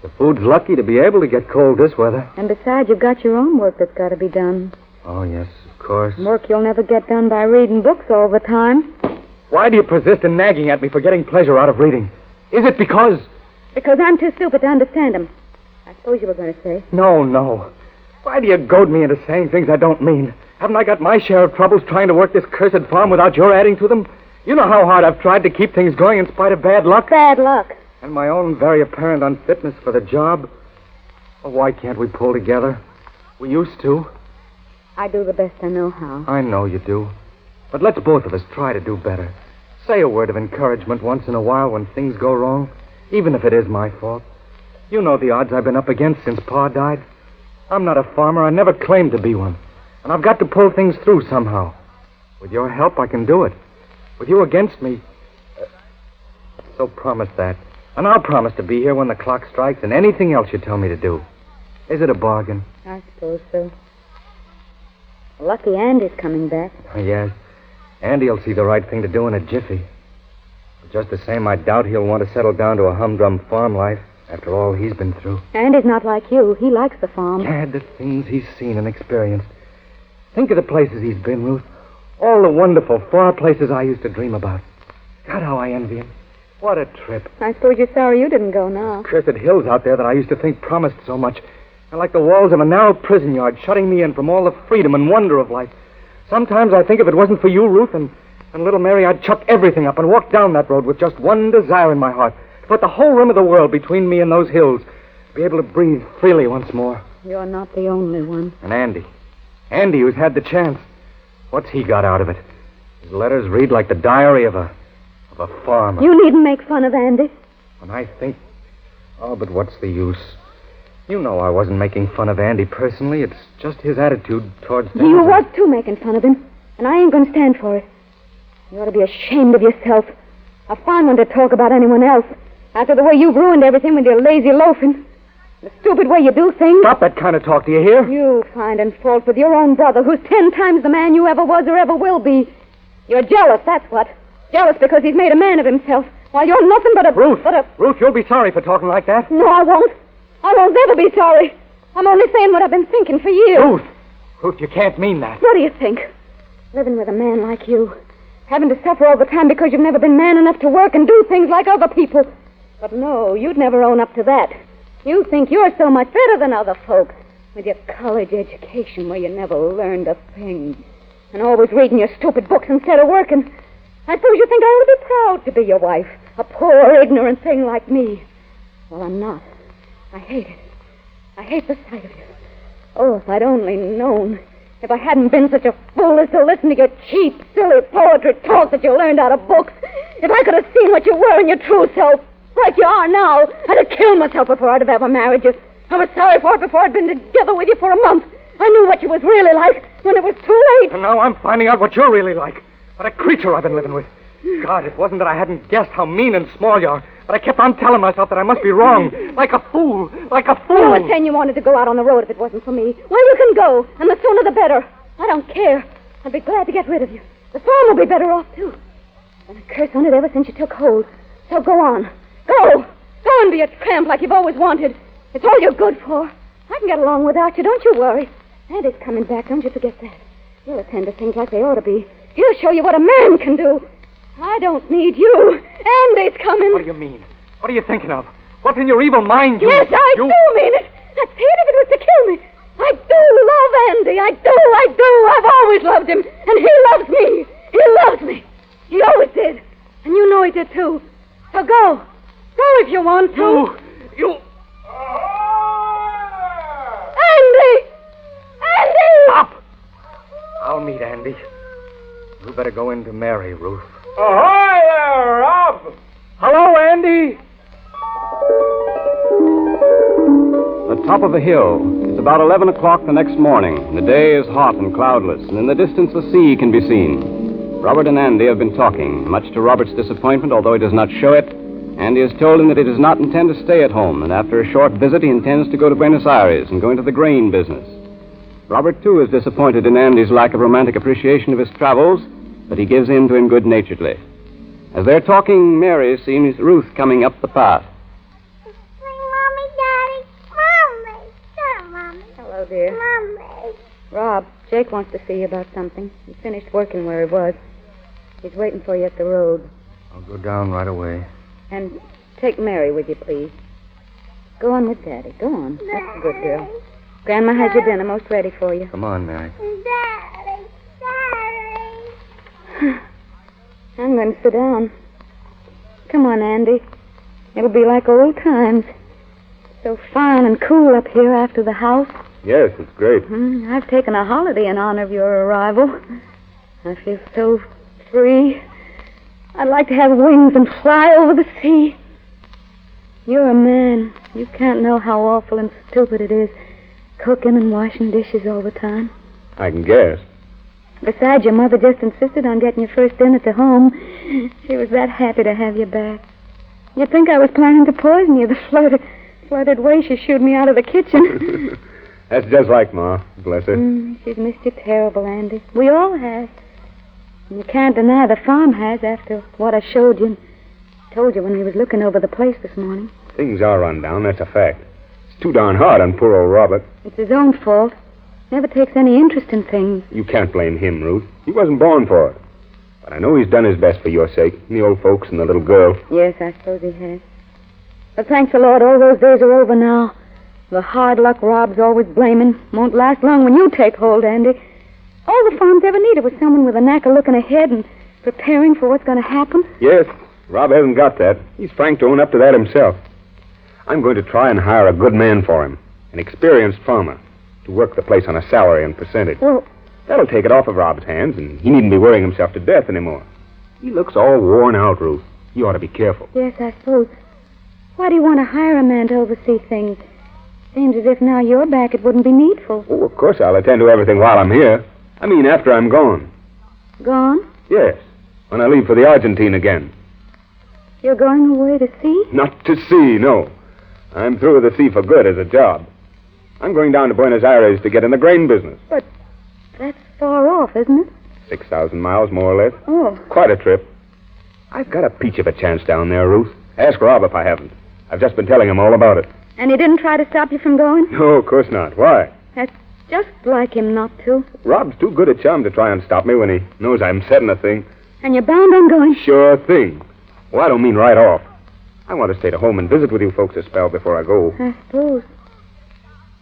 The food's lucky to be able to get cold this weather. And besides, you've got your own work that's got to be done. Oh, yes, of course. Work you'll never get done by reading books all the time. Why do you persist in nagging at me for getting pleasure out of reading? Is it because... Because I'm too stupid to understand them. I suppose you were going to say. No. Why do you goad me into saying things I don't mean? Haven't I got my share of troubles trying to work this cursed farm without your adding to them? You know how hard I've tried to keep things going in spite of bad luck. Bad luck. And my own very apparent unfitness for the job. Oh, why can't we pull together? We used to. I do the best I know how. I know you do. But let's both of us try to do better. Say a word of encouragement once in a while when things go wrong, even if it is my fault. You know the odds I've been up against since Pa died. I'm not a farmer. I never claimed to be one. And I've got to pull things through somehow. With your help, I can do it. With you against me... So promise that. And I'll promise to be here when the clock strikes and anything else you tell me to do. Is it a bargain? I suppose so. Lucky Andy's coming back. Yes. Andy'll see the right thing to do in a jiffy. But just the same, I doubt he'll want to settle down to a humdrum farm life after all he's been through. Andy's not like you. He likes the farm. Gad, the things he's seen and experienced. Think of the places he's been, Ruth. All the wonderful, far places I used to dream about. God, how I envy him. What a trip. I suppose you're sorry you didn't go now. Cursed hills out there that I used to think promised so much. They're like the walls of a narrow prison yard, shutting me in from all the freedom and wonder of life. Sometimes I think if it wasn't for you, Ruth, and little Mary, I'd chuck everything up and walk down that road with just one desire in my heart. To put the whole rim of the world between me and those hills. To be able to breathe freely once more. You're not the only one. And Andy. Andy, who's had the chance. What's he got out of it? His letters read like the diary of a farmer. You needn't make fun of Andy. When I think... Oh, but what's the use? You know I wasn't making fun of Andy personally. It's just his attitude towards things. You was too making fun of him, and I ain't going to stand for it. You ought to be ashamed of yourself. A fine one to talk about anyone else. After the way you've ruined everything with your lazy loafing. The stupid way you do things. Stop that kind of talk, do you hear? You finding fault with your own brother, who's 10 times the man you ever was or ever will be. You're jealous, that's what. Jealous because he's made a man of himself, while you're nothing but a... Ruth, you'll be sorry for talking like that. No, I won't. I won't ever be sorry. I'm only saying what I've been thinking for years. Ruth, you can't mean that. What do you think? Living with a man like you. Having to suffer all the time because you've never been man enough to work and do things like other people. But no, you'd never own up to that. You think you're so much better than other folks. With your college education where you never learned a thing. and always reading your stupid books instead of working. I suppose you think I ought to be proud to be your wife, a poor, ignorant thing like me. Well, I'm not. I hate it. I hate the sight of you. Oh, if I'd only known. If I hadn't been such a fool as to listen to your cheap, silly poetry talk that you learned out of books. If I could have seen what you were in your true self, like you are now, I'd have killed myself before I'd have ever married you. I was sorry for it before I'd been together with you for a month. I knew what you was really like when it was too late. And now I'm finding out what you're really like. What a creature I've been living with. God, it wasn't that I hadn't guessed how mean and small you are, but I kept on telling myself that I must be wrong. Like a fool. Like a fool. You were saying you wanted to go out on the road if it wasn't for me. Well, you can go, and the sooner the better. I don't care. I'd be glad to get rid of you. The farm will be better off, too. Been a curse on it ever since you took hold. So go on. Go. Go and be a tramp like you've always wanted. It's all you're good for. I can get along without you, don't you worry. Andy's coming back, don't you forget that. He'll attend to things like they ought to be. He'll show you what a man can do. I don't need you. Andy's coming. What do you mean? What are you thinking of? What's in your evil mind? Yes, I do mean it. I'd see it if it was to kill me. I do love Andy. I do. I've always loved him. And he loves me. He loves me. He always did. And you know he did, too. So go. Go if you want to. You... Andy! Andy! Stop! I'll meet Andy. You better go in to Mary, Ruth. Ahoy there, Rob! Hello, Andy! The top of a hill. It's about 11 o'clock the next morning. The day is hot and cloudless, and in the distance the sea can be seen. Robert and Andy have been talking, much to Robert's disappointment, although he does not show it. Andy has told him that he does not intend to stay at home, and after a short visit he intends to go to Buenos Aires and go into the grain business. Robert, too, is disappointed in Andy's lack of romantic appreciation of his travels, but he gives in to him good-naturedly. As they're talking, Mary sees Ruth coming up the path. Mommy, Daddy. Mommy. Hello, Mommy. Hello, dear. Mommy. Rob, Jake wants to see you about something. He finished working where he was. He's waiting for you at the road. I'll go down right away. And take Mary with you, please. Go on with Daddy. Go on. That's a good girl. Grandma has your dinner most ready for you. Come on, Mary. Daddy. Daddy. I'm going to sit down. Come on, Andy. It'll be like old times. So fine and cool up here after the house. Yes, it's great. I've taken a holiday in honor of your arrival. I feel so free. I'd like to have wings and fly over the sea. You're a man. You can't know how awful and stupid it is, cooking and washing dishes all the time. I can guess. Besides, your mother just insisted on getting your first dinner to home. She was that happy to have you back. You'd think I was planning to poison you, the flirted way she shooed me out of the kitchen. That's just like Ma, bless her. She's missed you terrible, Andy. We all have. And you can't deny the farm has after what I showed you and told you when we was looking over the place this morning. Things are run down, that's a fact. It's too darn hard on poor old Robert. It's his own fault. Never takes any interest in things. You can't blame him, Ruth. He wasn't born for it. But I know he's done his best for your sake, and the old folks and the little girl. Yes, I suppose he has. But thanks the Lord, all those days are over now. The hard luck Rob's always blaming won't last long when you take hold, Andy. All the farms ever needed was someone with a knack of looking ahead and preparing for what's going to happen. Yes, Rob hasn't got that. He's frank to own up to that himself. I'm going to try and hire a good man for him, an experienced farmer, to work the place on a salary and percentage. Well, that'll take it off of Rob's hands, and he needn't be worrying himself to death anymore. He looks all worn out, Ruth. You ought to be careful. Yes, I suppose. Why do you want to hire a man to oversee things? Seems as if now you're back, it wouldn't be needful. Oh, of course I'll attend to everything while I'm here. I mean, after I'm gone. Gone? Yes, when I leave for the Argentine again. You're going away to sea? Not to sea, no. I'm through with the sea for good as a job. I'm going down to Buenos Aires to get in the grain business. But that's far off, isn't it? 6,000 miles, more or less. Oh. Quite a trip. I've got a peach of a chance down there, Ruth. Ask Rob if I haven't. I've just been telling him all about it. And he didn't try to stop you from going? No, of course not. Why? That's just like him not to. Rob's too good a chum to try and stop me when he knows I'm setting a thing. And you're bound on going? Sure thing. Well, I don't mean right off. I want to stay at home and visit with you folks a spell before I go. I suppose.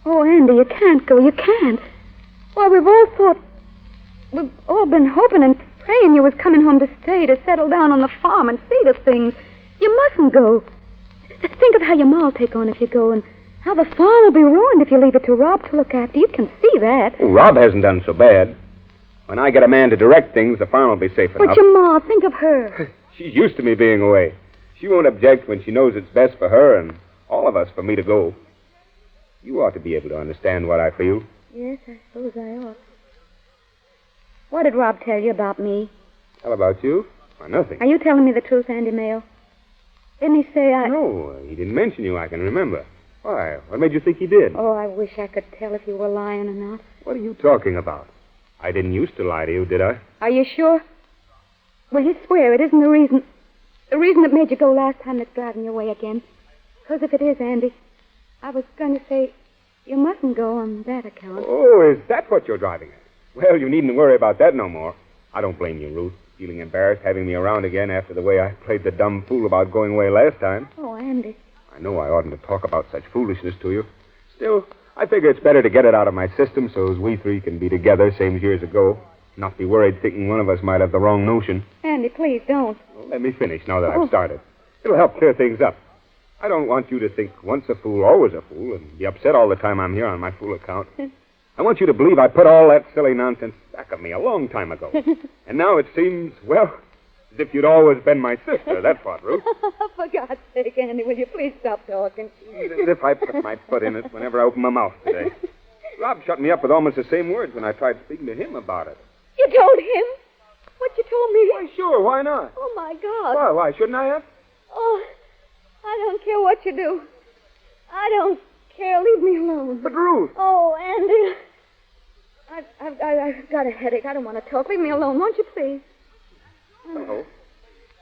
Oh, Andy, you can't go. You can't. Why, we've all thought... we've all been hoping and praying you was coming home to stay, to settle down on the farm and see to things. You mustn't go. Just think of how your ma'll take on if you go, and how the farm will be ruined if you leave it to Rob to look after. You can see that. Oh, Rob hasn't done so bad. When I get a man to direct things, the farm will be safe enough. But your ma, think of her. She's used to me being away. She won't object when she knows it's best for her and all of us for me to go. You ought to be able to understand what I feel. Yes, I suppose I ought. What did Rob tell you about me? How about you? Why, nothing. Are you telling me the truth, Andy Mayo? Didn't he say I... No, he didn't mention you, I can remember. Why? What made you think he did? Oh, I wish I could tell if you were lying or not. What are you talking about? I didn't used to lie to you, did I? Are you sure? Will you swear it isn't the reason that made you go last time that's driving you away again? Because if it is, Andy, I was going to say you mustn't go on that account. Oh, is that what you're driving at? Well, you needn't worry about that no more. I don't blame you, Ruth, feeling embarrassed having me around again after the way I played the dumb fool about going away last time. Oh, Andy. I know I oughtn't to talk about such foolishness to you. Still, I figure it's better to get it out of my system so as we three can be together, same as years ago. Not be worried thinking one of us might have the wrong notion. Andy, please don't. Well, let me finish now that I've started. It'll help clear things up. I don't want you to think once a fool, always a fool, and be upset all the time I'm here on my fool account. I want you to believe I put all that silly nonsense back of me a long time ago. And now it seems, well, as if you'd always been my sister. That's what, Ruth. For God's sake, Andy, will you please stop talking? As if I put my foot in it whenever I open my mouth today. Rob shut me up with almost the same words when I tried speaking to him about it. You told him? What you told me? Why, sure, why not? Oh, my God. Why shouldn't I have? Oh, I don't care what you do. I don't care. Leave me alone. But, Ruth. Oh, Andy. I've got a headache. I don't want to talk. Leave me alone, won't you, please? Oh.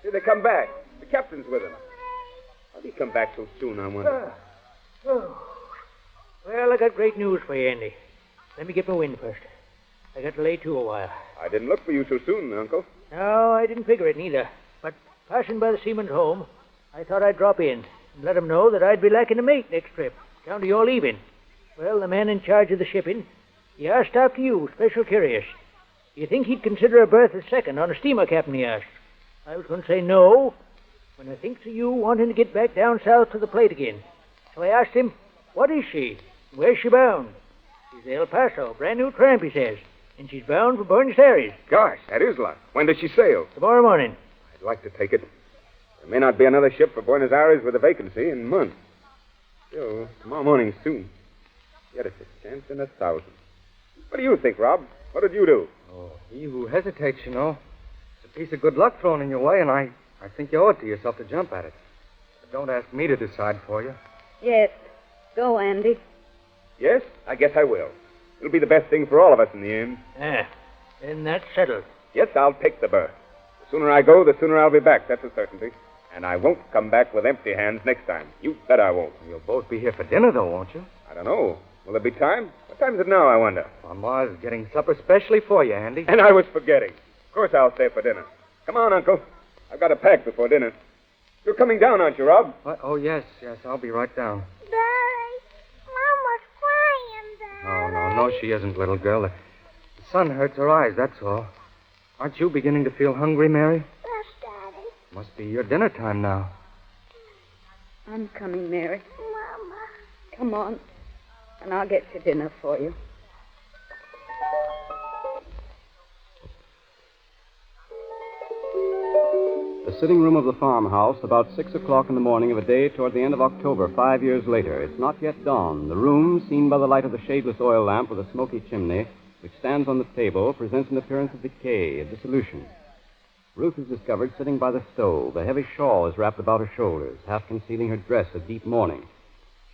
Here they come back. The captain's with him. How'd he come back so soon, I wonder? Well, I got great news for you, Andy. Let me get my wind first. I got to lay to a while. I didn't look for you so soon, Uncle. No, I didn't figure it neither. But passing by the seaman's home, I thought I'd drop in and let 'em know that I'd be lacking a mate next trip, down to your leaving. Well, the man in charge of the shipping, he asked after you, special curious. Do you think he'd consider a berth as second on a steamer, Captain, he asked. I was going to say no, when I thinks of you wanting to get back down south to the plate again. So I asked him, what is she? Where's she bound? She's El Paso, brand new tramp, he says. And she's bound for Buenos Aires. Gosh, that is luck. When does she sail? Tomorrow morning. I'd like to take it. There may not be another ship for Buenos Aires with a vacancy in months. Still, tomorrow morning soon. Yet it's a chance in 1,000. What do you think, Rob? What did you do? Oh, he who hesitates, you know. It's a piece of good luck thrown in your way, and I think you owe it to yourself to jump at it. But don't ask me to decide for you. Yes. Go, Andy. Yes, I guess I will. It'll be the best thing for all of us in the end. Then that's settled. Yes, I'll take the berth. The sooner I go, the sooner I'll be back. That's a certainty. And I won't come back with empty hands next time. You bet I won't. You'll both be here for dinner, though, won't you? I don't know. Will there be time? What time is it now, I wonder? Mama's getting supper specially for you, Andy. And I was forgetting. Of course I'll stay for dinner. Come on, Uncle. I've got to pack before dinner. You're coming down, aren't you, Rob? What? Oh, yes. I'll be right down. Daddy, Mama's crying, Daddy. No, she isn't, little girl. The sun hurts her eyes, that's all. Aren't you beginning to feel hungry, Mary? Yes, Daddy. Must be your dinner time now. I'm coming, Mary. Mama. Come on, and I'll get you dinner for you. The sitting room of the farmhouse, about 6 o'clock in the morning of a day toward the end of October, 5 years later. It's not yet dawn. The room, seen by the light of the shadeless oil lamp with a smoky chimney, which stands on the table, presents an appearance of decay, of dissolution. Ruth is discovered sitting by the stove. A heavy shawl is wrapped about her shoulders, half concealing her dress of deep mourning.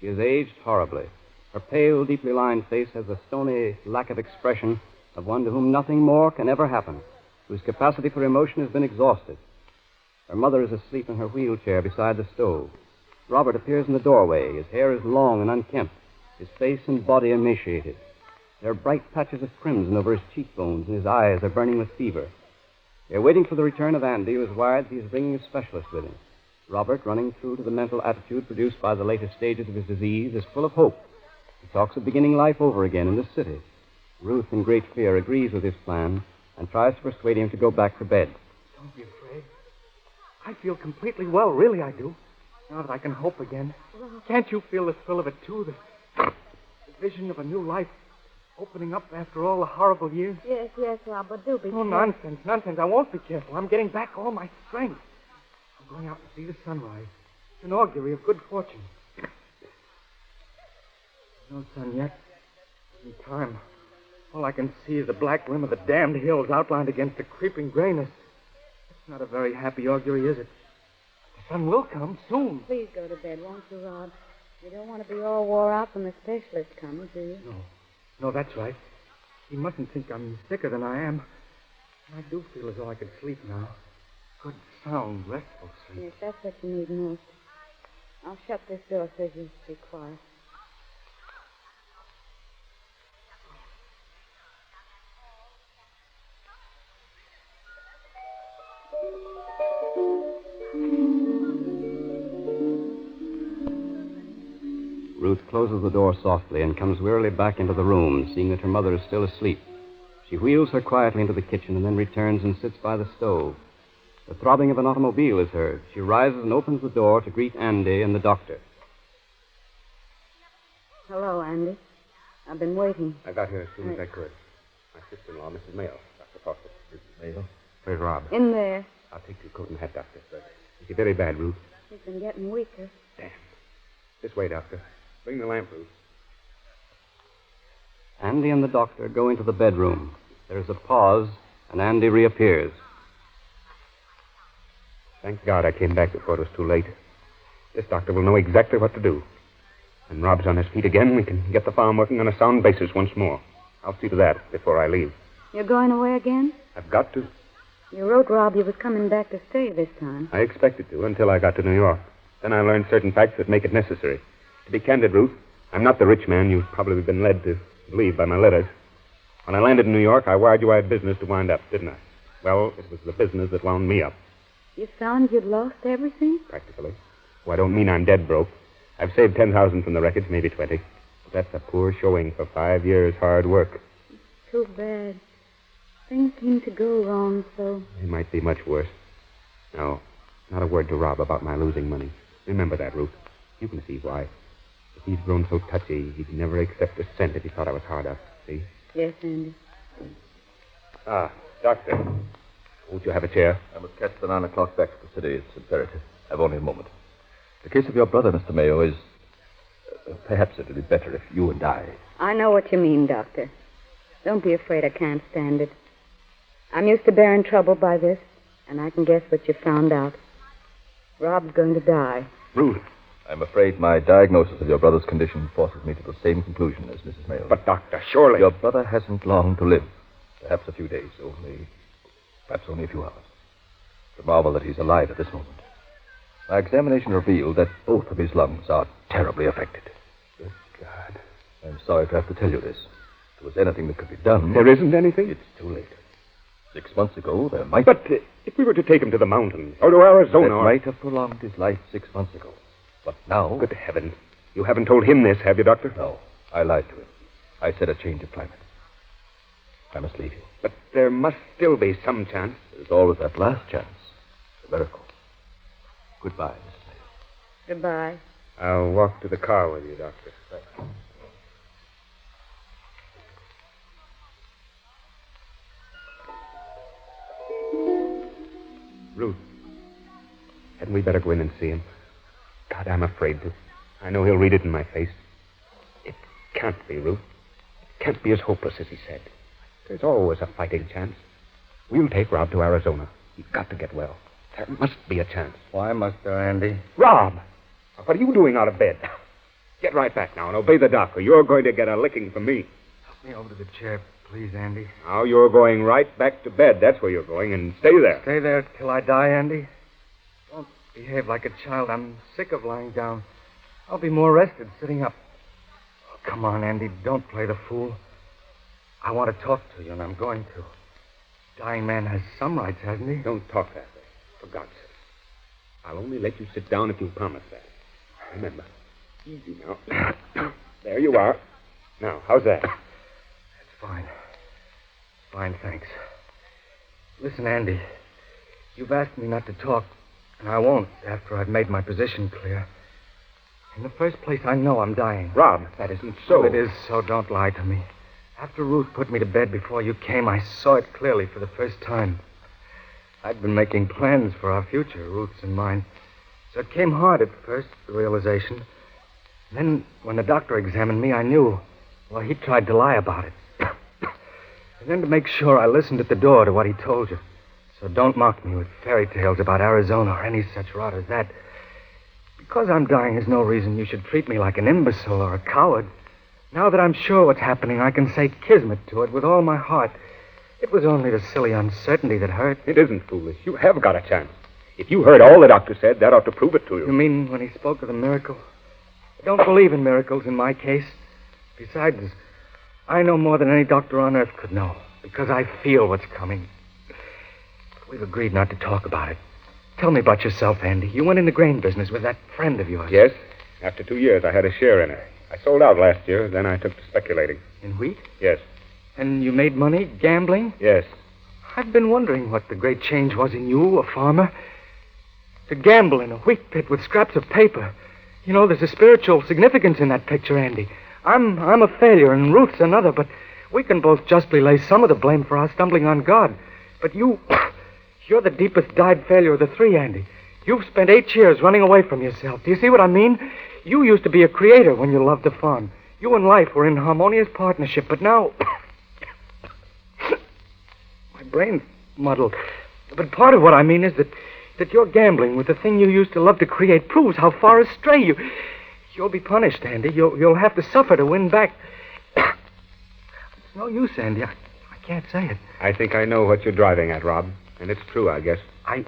She has aged horribly. Her pale, deeply lined face has the stony lack of expression of one to whom nothing more can ever happen, whose capacity for emotion has been exhausted. Her mother is asleep in her wheelchair beside the stove. Robert appears in the doorway. His hair is long and unkempt, his face and body emaciated. There are bright patches of crimson over his cheekbones, and his eyes are burning with fever. They're waiting for the return of Andy, who has wired that he is bringing a specialist with him. Robert, running true to the mental attitude produced by the latest stages of his disease, is full of hope. He talks of beginning life over again in the city. Ruth, in great fear, agrees with his plan, and tries to persuade him to go back to bed. Don't be afraid. I feel completely well, really I do. Now that I can hope again. Can't you feel the thrill of it, too? The vision of a new life opening up after all the horrible years? Yes, Rob, but do be Oh, careful. nonsense. I won't be careful. I'm getting back all my strength. I'm going out to see the sunrise. It's an augury of good fortune. No sun yet. In time. All I can see is the black rim of the damned hills outlined against the creeping grayness. It's not a very happy augury, is it? The sun will come soon. Please go to bed, won't you, Rob? You don't want to be all wore out when the specialist comes, do you? No, that's right. He mustn't think I'm sicker than I am. I do feel as though I could sleep now. Good, sound, restful sleep. Yes, that's what you need most. I'll shut this door so you be quiet. Ruth closes the door softly and comes wearily back into the room, seeing that her mother is still asleep. She wheels her quietly into the kitchen and then returns and sits by the stove. The throbbing of an automobile is heard. She rises and opens the door to greet Andy and the doctor. Hello, Andy. I've been waiting. I got here as soon as I could. My sister-in-law, Mrs. Mayo, Dr. Foster. Mrs. Mayo? Where's Rob? In there. I'll take your coat and hat, Doctor. Is he very bad, Ruth? He's been getting weaker. Damn. This way, Doctor. Bring the lamp, Ruth. Andy and the doctor go into the bedroom. There's a pause, and Andy reappears. Thank God I came back before it was too late. This doctor will know exactly what to do. When Rob's on his feet again, we can get the farm working on a sound basis once more. I'll see to that before I leave. You're going away again? I've got to. You wrote Rob you was coming back to stay this time. I expected to until I got to New York. Then I learned certain facts that make it necessary. To be candid, Ruth, I'm not the rich man you've probably been led to believe by my letters. When I landed in New York, I wired you I had business to wind up, didn't I? Well, it was the business that wound me up. You found you'd lost everything? Practically. Oh, I don't mean I'm dead broke. I've saved 10,000 from the wreckage, maybe 20. But that's a poor showing for 5 years' hard work. Too bad. Things seem to go wrong, so... They might be much worse. No, not a word to Rob about my losing money. Remember that, Ruth. You can see why. If he's grown so touchy, he'd never accept a cent if he thought I was hard up. See? Yes, Andy. Ah, Doctor. Won't you have a chair? I must catch the 9 o'clock back to the city. It's imperative. I've only a moment. The case of your brother, Mr. Mayo, is... perhaps it would be better if you and I... I know what you mean, Doctor. Don't be afraid I can't stand it. I'm used to bearing trouble by this, and I can guess what you found out. Rob's going to die. Ruth. I'm afraid my diagnosis of your brother's condition forces me to the same conclusion as Mrs. Mayo. But, Doctor, surely... Your brother hasn't long to live. Perhaps a few days, perhaps only a few hours. It's a marvel that he's alive at this moment. My examination revealed that both of his lungs are terribly affected. Good God. I'm sorry to have to tell you this. If there was anything that could be done... There isn't anything? It's too late. 6 months ago, there might... But if we were to take him to the mountains, or to Arizona... That might have prolonged his life 6 months ago. But now... Good heavens. You haven't told him this, have you, Doctor? No. I lied to him. I said a change of climate. I must leave you. But there must still be some chance. There's always that last chance. A miracle. Goodbye, Mrs. Mayo. Goodbye. I'll walk to the car with you, Doctor. Right. Ruth, hadn't we better go in and see him? God, I'm afraid to. I know he'll read it in my face. It can't be, Ruth. It can't be as hopeless as he said. There's always a fighting chance. We'll take Rob to Arizona. He's got to get well. There must be a chance. Why must there, Andy? Rob! What are you doing out of bed? Get right back now and obey the doc, or you're going to get a licking from me. Help me over to the chair, please, Andy. Now you're going right back to bed. That's where you're going, and stay there. Stay there till I die, Andy. Don't behave like a child. I'm sick of lying down. I'll be more rested sitting up. Oh, come on, Andy. Don't play the fool. I want to talk to you, and I'm going to. Dying man has some rights, hasn't he? Don't talk that way, for God's sake. I'll only let you sit down if you promise that. Remember, easy now. There you are. Now, how's that? That's fine. Fine, thanks. Listen, Andy. You've asked me not to talk, and I won't after I've made my position clear. In the first place, I know I'm dying. Rob, that isn't so. Well, it is, so don't lie to me. After Ruth put me to bed before you came, I saw it clearly for the first time. I'd been making plans for our future, Ruth's and mine. So it came hard at first, the realization. Then, when the doctor examined me, I knew. Well, he tried to lie about it. And then to make sure, I listened at the door to what he told you. So don't mock me with fairy tales about Arizona or any such rot as that. Because I'm dying is no reason you should treat me like an imbecile or a coward. Now that I'm sure what's happening, I can say kismet to it with all my heart. It was only the silly uncertainty that hurt. It isn't foolish. You have got a chance. If you heard all the doctor said, that ought to prove it to you. You mean when he spoke of the miracle? I don't believe in miracles in my case. Besides, I know more than any doctor on earth could know, because I feel what's coming. But we've agreed not to talk about it. Tell me about yourself, Andy. You went in the grain business with that friend of yours. Yes. After 2 years, I had a share in it. I sold out last year, then I took to speculating. In wheat? Yes. And you made money gambling? Yes. I've been wondering what the great change was in you, a farmer. To gamble in a wheat pit with scraps of paper. You know, there's a spiritual significance in that picture, Andy. I'm a failure, and Ruth's another, but we can both justly lay some of the blame for our stumbling on God. But you're the deepest dyed failure of the three, Andy. You've spent 8 years running away from yourself. Do you see what I mean? You used to be a creator when you loved the farm. You and life were in harmonious partnership, but now... My brain's muddled. But part of what I mean is that your gambling with the thing you used to love to create proves how far astray you'll be punished, Andy. You'll have to suffer to win back. It's no use, Andy. I can't say it. I think I know what you're driving at, Rob. And it's true, I guess. I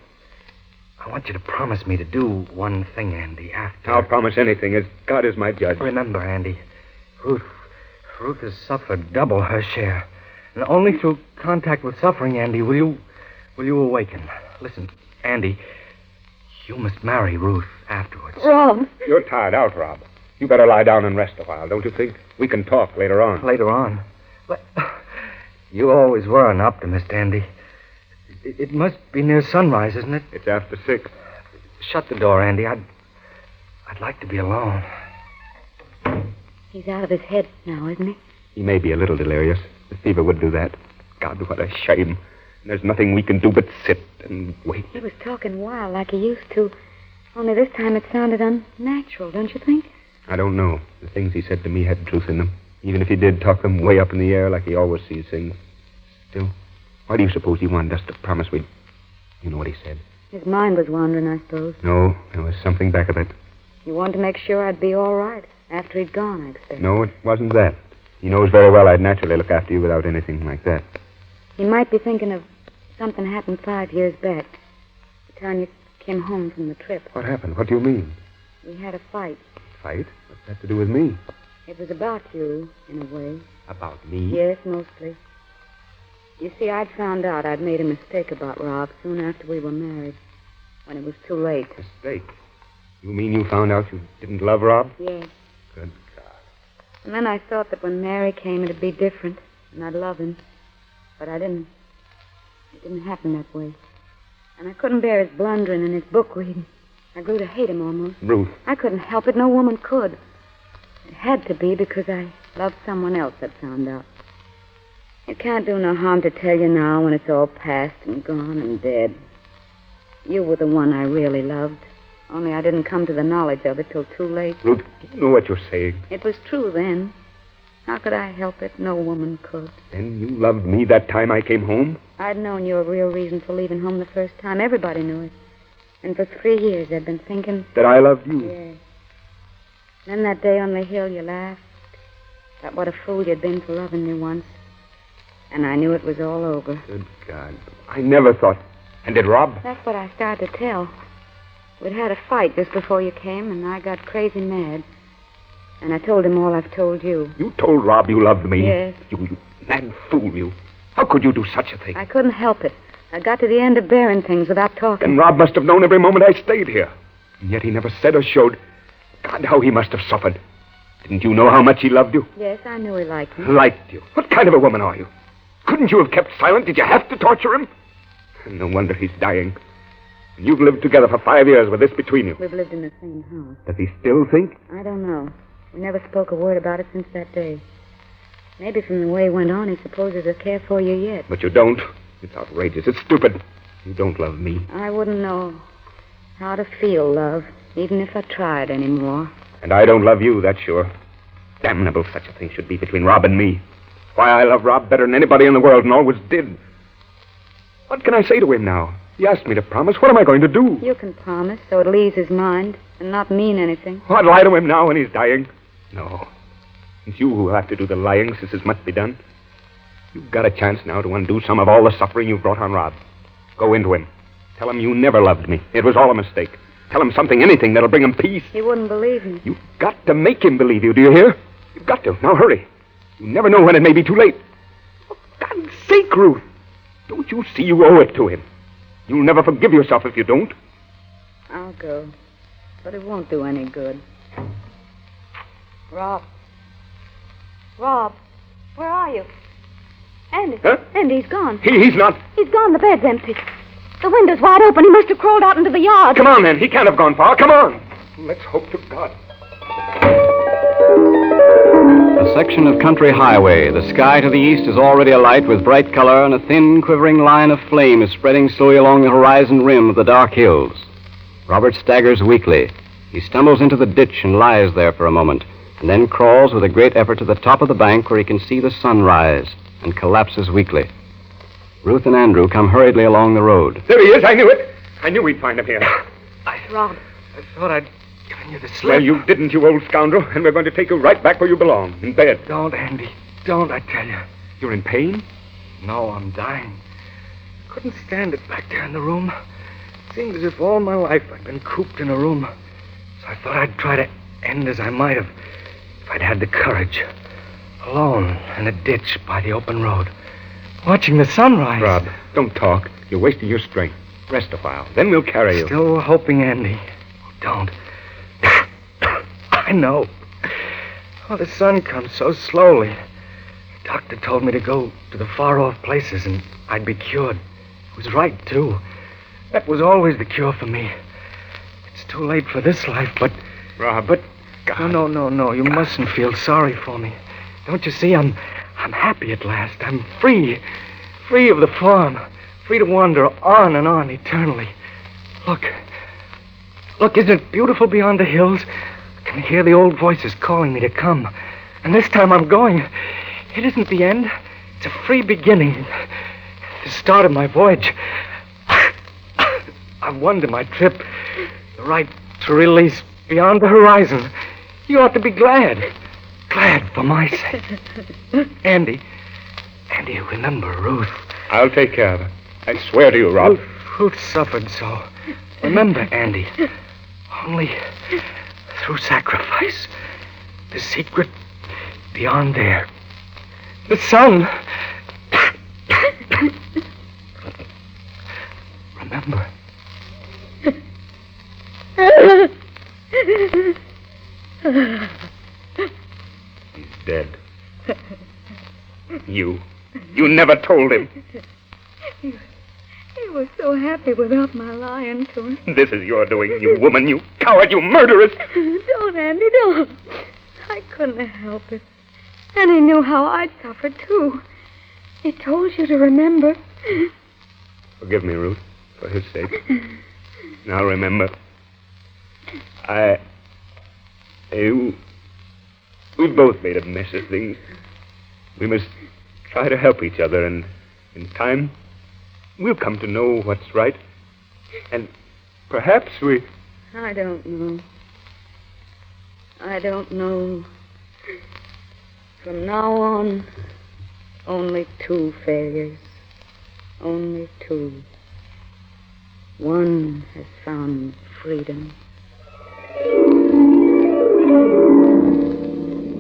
want you to promise me to do one thing, Andy, after... I'll promise anything, as God is my judge. Remember, Andy, Ruth has suffered double her share. And only through contact with suffering, Andy, will you awaken. Listen, Andy, you must marry Ruth afterwards. Rob. You're tired out, Rob. You better lie down and rest a while, don't you think? We can talk later on. Later on? But you always were an optimist, Andy. It must be near sunrise, isn't it? It's after 6. Shut the door, Andy. I'd like to be alone. He's out of his head now, isn't he? He may be a little delirious. The fever would do that. God, what a shame. There's nothing we can do but sit and wait. He was talking wild like he used to. Only this time it sounded unnatural, don't you think? I don't know. The things he said to me had truth in them. Even if he did talk them way up in the air like he always sees things. Still, why do you suppose he wanted us to promise we'd... You know what he said? His mind was wandering, I suppose. No, there was something back of it. He wanted to make sure I'd be all right after he'd gone, I expect. No, it wasn't that. He knows very well I'd naturally look after you without anything like that. He might be thinking of something happened 5 years back. The time you came home from the trip. What happened? What do you mean? We had a fight. Fight? What's that to do with me? It was about you, in a way. About me? Yes, mostly. You see, I'd found out I'd made a mistake about Rob soon after we were married. When it was too late. Mistake? You mean you found out you didn't love Rob? Yes. Good God. And then I thought that when Mary came, it'd be different, and I'd love him. But I didn't. It didn't happen that way. And I couldn't bear his blundering and his book reading. I grew to hate him almost. Ruth. I couldn't help it. No woman could. It had to be because I loved someone else, I'd found out. It can't do no harm to tell you now when it's all past and gone and dead. You were the one I really loved. Only I didn't come to the knowledge of it till too late. Ruth, you know what you're saying. It was true then. How could I help it? No woman could. Then you loved me that time I came home? I'd known your real reason for leaving home the first time. Everybody knew it. And for 3 years I'd been thinking... That I loved you? Yes. Then that day on the hill you laughed. About what a fool you'd been for loving me once. And I knew it was all over. Good God. I never thought... And did Rob? That's what I started to tell. We'd had a fight just before you came, and I got crazy mad. And I told him all I've told you. You told Rob you loved me? Yes. You mad fool, you. How could you do such a thing? I couldn't help it. I got to the end of bearing things without talking. And Rob must have known every moment I stayed here. And yet he never said or showed. God, how he must have suffered. Didn't you know how much he loved you? Yes, I knew he liked me. Liked you? What kind of a woman are you? Couldn't you have kept silent? Did you have to torture him? No wonder he's dying. And you've lived together for 5 years with this between you. We've lived in the same house. Does he still think? I don't know. We never spoke a word about it since that day. Maybe from the way it went on, he supposes I care for you yet. But you don't. It's outrageous. It's stupid. You don't love me. I wouldn't know how to feel love, even if I tried anymore. And I don't love you, that's sure. Damnable such a thing should be between Rob and me. Why, I love Rob better than anybody in the world and always did. What can I say to him now? He asked me to promise. What am I going to do? You can promise, so it'll ease his mind and not mean anything. I'd lie to him now when he's dying. No. It's you who have to do the lying since this must be done. You've got a chance now to undo some of all the suffering you've brought on Rob. Go into him. Tell him you never loved me. It was all a mistake. Tell him something, anything that'll bring him peace. He wouldn't believe me. You've got to make him believe you, do you hear? You've got to. Now hurry. You never know when it may be too late. For God's sake, Ruth. Don't you see you owe it to him? You'll never forgive yourself if you don't. I'll go. But it won't do any good. Rob. Rob, where are you? Andy. Huh? Andy, he's gone. He's not. He's gone. The bed's empty. The window's wide open. He must have crawled out into the yard. Come on, then. He can't have gone far. Come on. Let's hope to God. A section of country highway. The sky to the east is already alight with bright color, and a thin, quivering line of flame is spreading slowly along the horizon rim of the dark hills. Robert staggers weakly. He stumbles into the ditch and lies there for a moment, and then crawls with a great effort to the top of the bank where he can see the sun rise, and collapses weakly. Ruth and Andrew come hurriedly along the road. There he is. I knew it. I knew we'd find him here. Rob. I thought I'd given you the slip. Well, you didn't, you old scoundrel, and we're going to take you right back where you belong, in bed. Don't, Andy. Don't, I tell you. You're in pain? No, I'm dying. Couldn't stand it back there in the room. Seemed as if all my life I'd been cooped in a room. So I thought I'd try to end as I might have if I'd had the courage. Alone in a ditch by the open road, watching the sunrise. Rob, don't talk. You're wasting your strength. Rest a while. Then we'll carry you. Still hoping, Andy. Oh, don't. I know. Oh, the sun comes so slowly. The doctor told me to go to the far-off places and I'd be cured. He was right, too. That was always the cure for me. It's too late for this life, but... Rob, but... God. No. You mustn't feel sorry for me. Don't you see, I'm happy at last. I'm free. Free of the farm. Free to wander on and on eternally. Look, isn't it beautiful beyond the hills? I can hear the old voices calling me to come. And this time I'm going. It isn't the end. It's a free beginning. The start of my voyage. I've won to my trip. The right to release beyond the horizon. You ought to be glad. Glad for my sake. Andy, remember Ruth. I'll take care of her. I swear to you, Rob. Ruth suffered so. Remember, Andy, only through sacrifice. The secret beyond there. The sun. Remember. He's dead. You never told him. He was so happy without my lying to him. This is your doing, you woman, you coward, you murderess. Don't, Andy, don't. I couldn't have helped it. And he knew how I'd suffered, too. He told you to remember. Forgive me, Ruth, for his sake. Now remember, we've both made a mess of things. We must try to help each other, and in time, we'll come to know what's right. And perhaps we... I don't know. From now on, only 2 failures. Only 2. One has found freedom.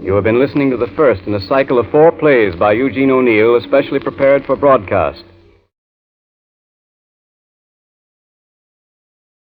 You have been listening to the first in a cycle of 4 plays by Eugene O'Neill, especially prepared for broadcast.